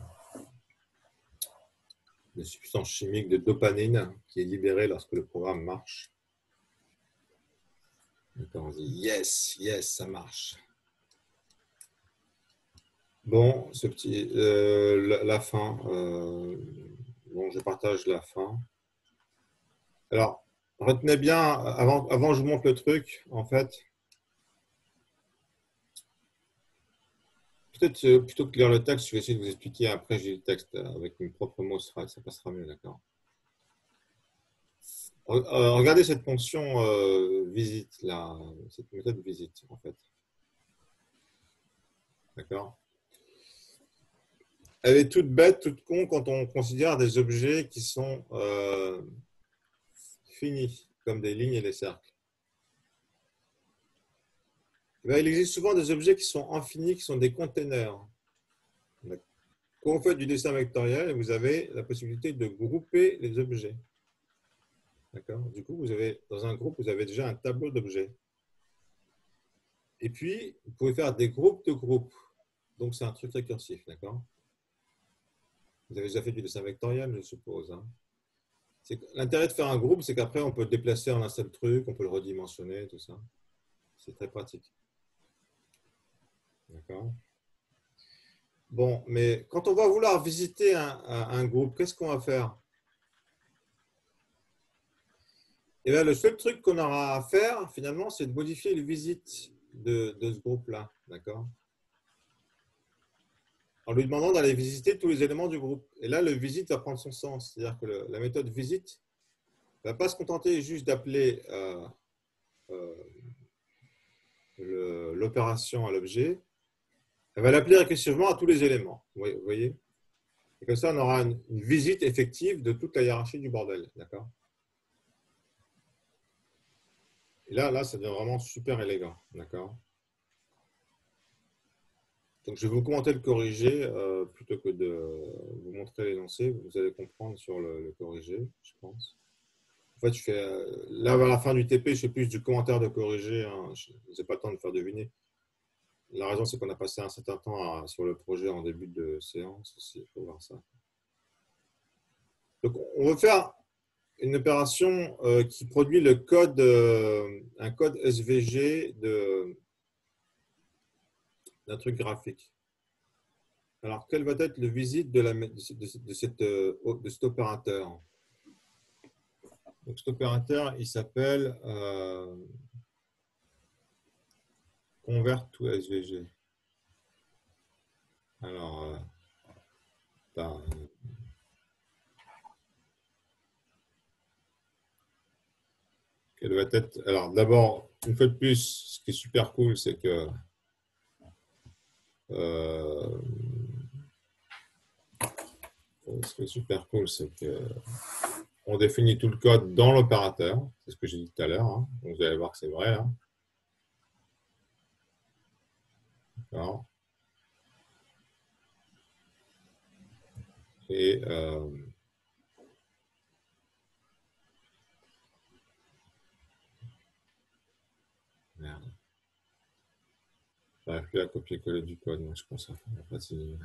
substances chimiques, de dopamine qui est libérée lorsque le programme marche. D'accord, on dit yes, yes, ça marche. Bon, la fin. Bon, je partage la fin. Alors, retenez bien, avant que je vous montre le truc, en fait, peut-être plutôt que de lire le texte, je vais essayer de vous expliquer. Après, j'ai le texte avec mes propres mots, ça passera mieux, d'accord. Regardez cette fonction visite, là, cette méthode visite, en fait. D'accord. Elle est toute bête, toute con quand on considère des objets qui sont finis, comme des lignes et des cercles. Il existe souvent des objets qui sont infinis, qui sont des containers. Quand vous faites du dessin vectoriel, vous avez la possibilité de grouper les objets. D'accord. Du coup, dans un groupe, vous avez déjà un tableau d'objets. Et puis, vous pouvez faire des groupes de groupes. Donc, c'est un truc récursif. D'accord. Vous avez déjà fait du dessin vectoriel, je suppose, hein. L'intérêt de faire un groupe, c'est qu'après, on peut le déplacer en un seul truc, on peut le redimensionner, tout ça. C'est très pratique. D'accord. Bon, mais quand on va vouloir visiter un groupe, qu'est-ce qu'on va faire? Et bien, le seul truc qu'on aura à faire, finalement, c'est de modifier les visites de ce groupe-là. D'accord? En lui demandant d'aller visiter tous les éléments du groupe. Et là, le visite va prendre son sens. C'est-à-dire que la méthode visite ne va pas se contenter juste d'appeler l'opération à l'objet. Elle va l'appeler récursivement à tous les éléments. Vous voyez? Et comme ça, on aura une visite effective de toute la hiérarchie du bordel. D'accord? Et là, ça devient vraiment super élégant. D'accord? Donc, je vais vous commenter le corrigé plutôt que de vous montrer l'énoncé. Vous allez comprendre sur le corrigé, je pense. En fait, là, à la fin du TP, je fais plus du commentaire de corrigé, hein. Je n'ai pas le temps de faire deviner. La raison, c'est qu'on a passé un certain temps sur le projet en début de séance aussi. Il faut voir ça. Donc, on veut faire une opération qui produit le code, un code SVG d'un truc graphique. Alors, quel va être le visite de cet opérateur? Donc, cet opérateur, il s'appelle convert to SVG. Alors, quel va être... Alors, d'abord, une fois de plus, ce qui est super cool, c'est que ce qui est super cool, c'est que on définit tout le code dans l'opérateur. C'est ce que j'ai dit tout à l'heure, hein. Donc, vous allez voir que c'est vrai, là. D'accord. Et merde. J'arrive plus à copier-coller du code, donc je pense que ça va pas signer.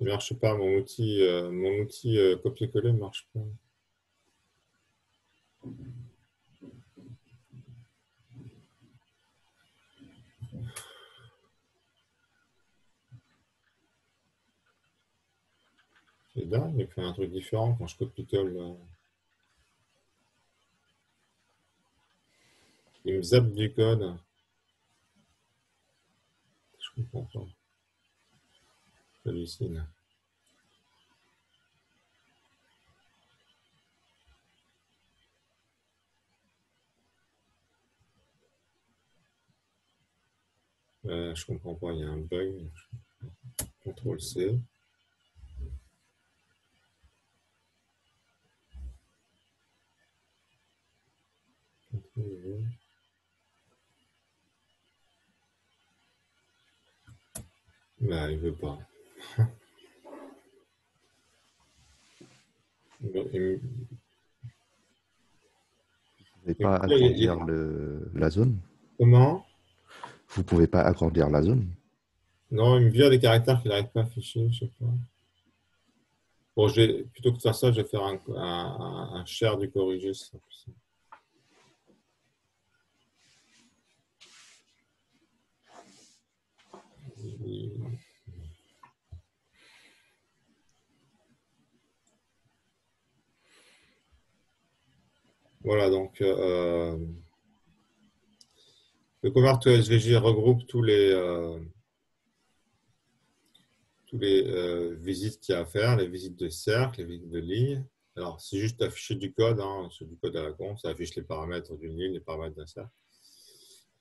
Il ne marche pas, mon outil copier-coller ne marche pas. C'est dingue, il fait un truc différent quand je copie-colle. Il me zappe du code. Je comprends pas. J'hallucine. Je comprends pas, il y a un bug. CTRL C. CTRL V. Bah, il veut pas. Vous pouvez pas agrandir la zone? Comment? Vous pouvez pas agrandir la zone? Non, il me vire des caractères qu'il n'arrive pas à afficher, je sais pas. Bon, plutôt que de faire ça, je vais faire un share du corrigé. Ce sera plus simple. Voilà, donc le convert SVG regroupe tous les visites qu'il y a à faire, les visites de cercle, les visites de ligne. Alors, c'est juste afficher du code, hein, c'est du code à la con, ça affiche les paramètres d'une ligne, les paramètres d'un cercle.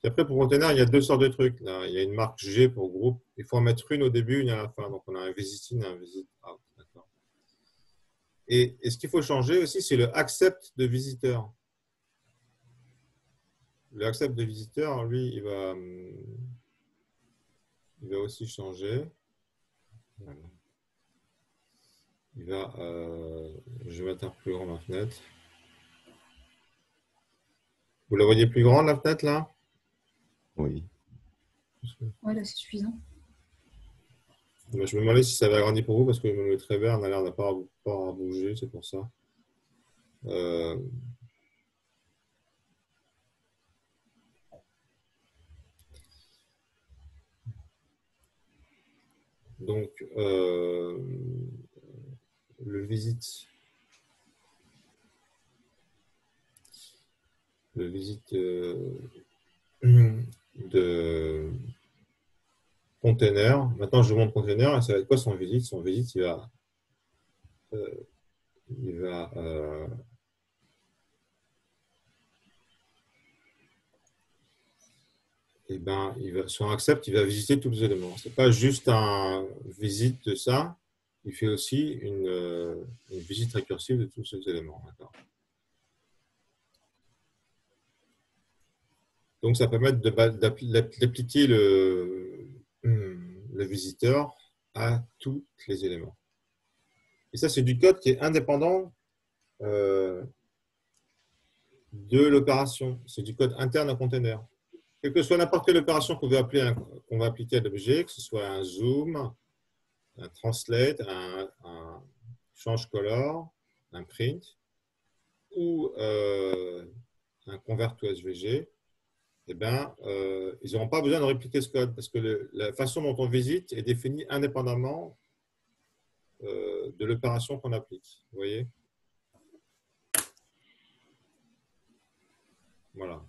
Et après, pour container, il y a deux sortes de trucs. Là. Il y a une marque G pour groupe. Il faut en mettre une au début, une à la fin. Donc, on a un visit in et un visit out. Et ce qu'il faut changer aussi, c'est le accept de visiteur. Le accept de visiteur, lui, il va aussi changer. Voilà. Je vais mettre un plus grand ma fenêtre. Vous la voyez plus grande la fenêtre là? Oui. Ouais, là c'est suffisant. Je me demandais si ça avait agrandi pour vous parce que le trait vert n'a l'air de pas bouger, c'est pour ça. Donc, le visite de container. Maintenant, je vous montre container et ça va être quoi son visite? Son visite, il va et ben, sur un accept, il va visiter tous les éléments. Ce n'est pas juste un visite de ça, il fait aussi une visite récursive de tous ces éléments. Donc, ça permet d'appliquer le visiteur à tous les éléments. Et ça, c'est du code qui est indépendant de l'opération. C'est du code interne à container. Quelle que soit n'importe quelle opération qu'on va appliquer à l'objet, que ce soit un zoom, un translate, un change color, un print ou un convert to SVG, eh ben, ils n'auront pas besoin de répliquer ce code parce que la façon dont on visite est définie indépendamment de l'opération qu'on applique. Vous voyez? Voilà.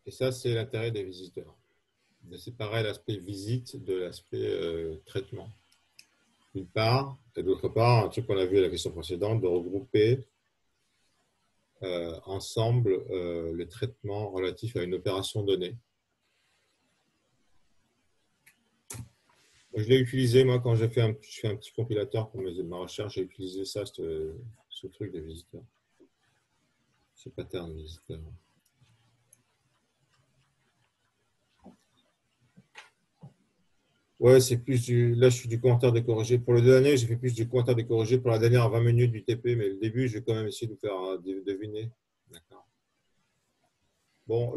Et ça, c'est l'intérêt des visiteurs. De séparer l'aspect visite de l'aspect traitement. D'une part, et d'autre part, un truc qu'on a vu à la question précédente, de regrouper ensemble les traitements relatifs à une opération donnée. Je l'ai utilisé, moi, quand je fais un petit compilateur pour ma recherche, j'ai utilisé ça, ce truc de visiteur. Ce pattern de visiteur. Ouais, c'est plus là, je suis du commentaire décorrigé. Pour le dernier, j'ai fait plus du commentaire décorrigé pour la dernière 20 minutes du TP, mais le début, je vais quand même essayer de vous faire deviner. D'accord. Bon,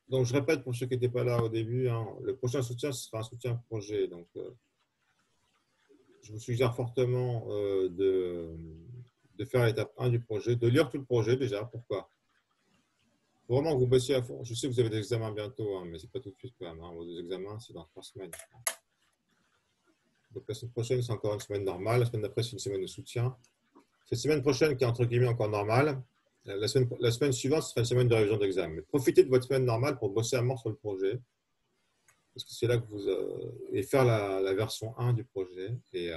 donc je répète pour ceux qui n'étaient pas là au début, hein, le prochain soutien, ce sera un soutien projet. Donc, je vous suggère fortement de faire l'étape 1 du projet, de lire tout le projet déjà. Pourquoi? Faut vraiment que vous bossiez à fond. Je sais que vous avez des examens bientôt, hein, mais ce n'est pas tout de suite quand même. Hein. Vos examens, c'est dans 3 semaines. Donc la semaine prochaine, c'est encore une semaine normale. La semaine d'après, c'est une semaine de soutien. Cette semaine prochaine, qui est entre guillemets encore normale, la semaine suivante, ce sera une semaine de révision d'examen. Mais profitez de votre semaine normale pour bosser à mort sur le projet. Parce que c'est là que vous et faire la version 1 du projet et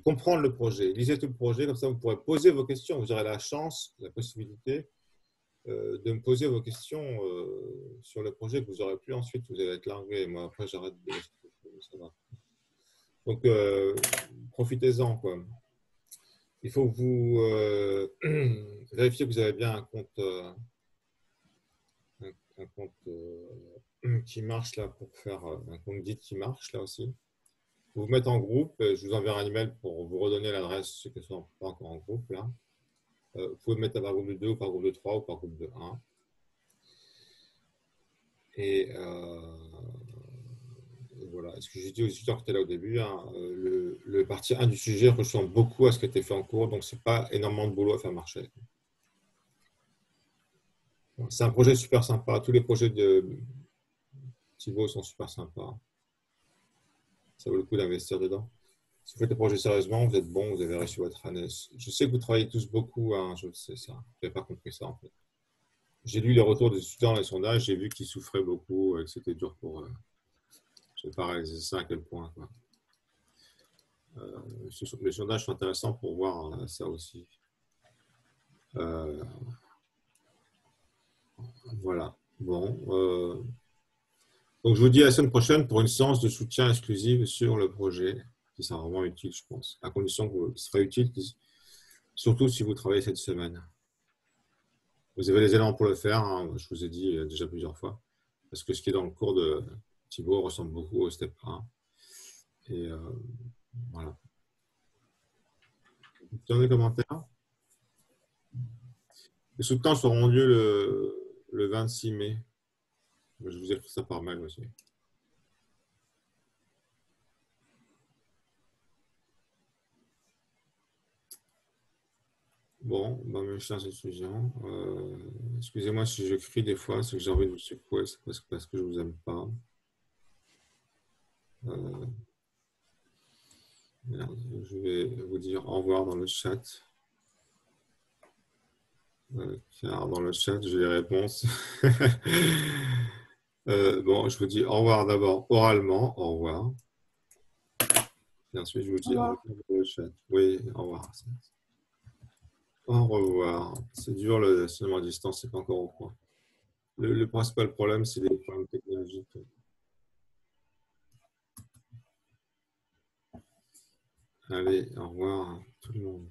comprendre le projet. Lisez tout le projet, comme ça vous pourrez poser vos questions. Vous aurez la chance, la possibilité de me poser vos questions sur le projet que vous n'aurez plus ensuite. Vous allez être largué. Moi, après, j'arrête de... Ça va. Donc, profitez-en, quoi. Il faut que vous vérifiez que vous avez bien un compte qui marche là pour faire un compte guide qui marche là aussi. Vous mettre en groupe. Je vous enverrai un email pour vous redonner l'adresse ceux qui ne sont pas encore en groupe là. Vous pouvez mettre par groupe de 2 ou par groupe de 3 ou par groupe de 1. Et voilà. Ce que j'ai dit aux étudiants qui étaient là au début, hein, le partie 1 du sujet ressemble beaucoup à ce qui a été fait en cours, donc ce n'est pas énormément de boulot à faire marcher. C'est un projet super sympa. Tous les projets de Thibaut sont super sympas. Ça vaut le coup d'investir dedans. Si vous faites le projet sérieusement, vous êtes bon, vous avez réussi votre année. Je sais que vous travaillez tous beaucoup, hein, je sais ça. Je n'avais pas compris ça en fait. J'ai lu les retours des étudiants dans les sondages, j'ai vu qu'ils souffraient beaucoup et que c'était dur pour eux. Je n'ai pas réalisé ça à quel point. Quoi. Les sondages sont intéressants pour voir ça aussi. Voilà. Bon. Donc, je vous dis à la semaine prochaine pour une séance de soutien exclusive sur le projet qui sera vraiment utile, je pense. À condition que ce sera utile, surtout si vous travaillez cette semaine. Vous avez les éléments pour le faire, hein, je vous ai dit déjà plusieurs fois. Parce que ce qui est dans le cours de Thibaut ressemble beaucoup au step 1. Et voilà. Dans les commentaires. Les soutens seront lieu le 26 mai. Je vous écris ça par mail aussi. Bon, mes chers étudiants, excusez-moi si je crie des fois, c'est que j'ai envie de vous secouer, c'est parce que je ne vous aime pas. Merde, je vais vous dire au revoir dans le chat. Car dans le chat, j'ai les réponses. Bon, je vous dis au revoir d'abord oralement, au revoir. Et ensuite, je vous dis au revoir dans le chat. Oui, au revoir. Au revoir. C'est dur le cinéma à distance, c'est pas encore au point. Le principal problème, c'est les problèmes technologiques. Allez, au revoir tout le monde.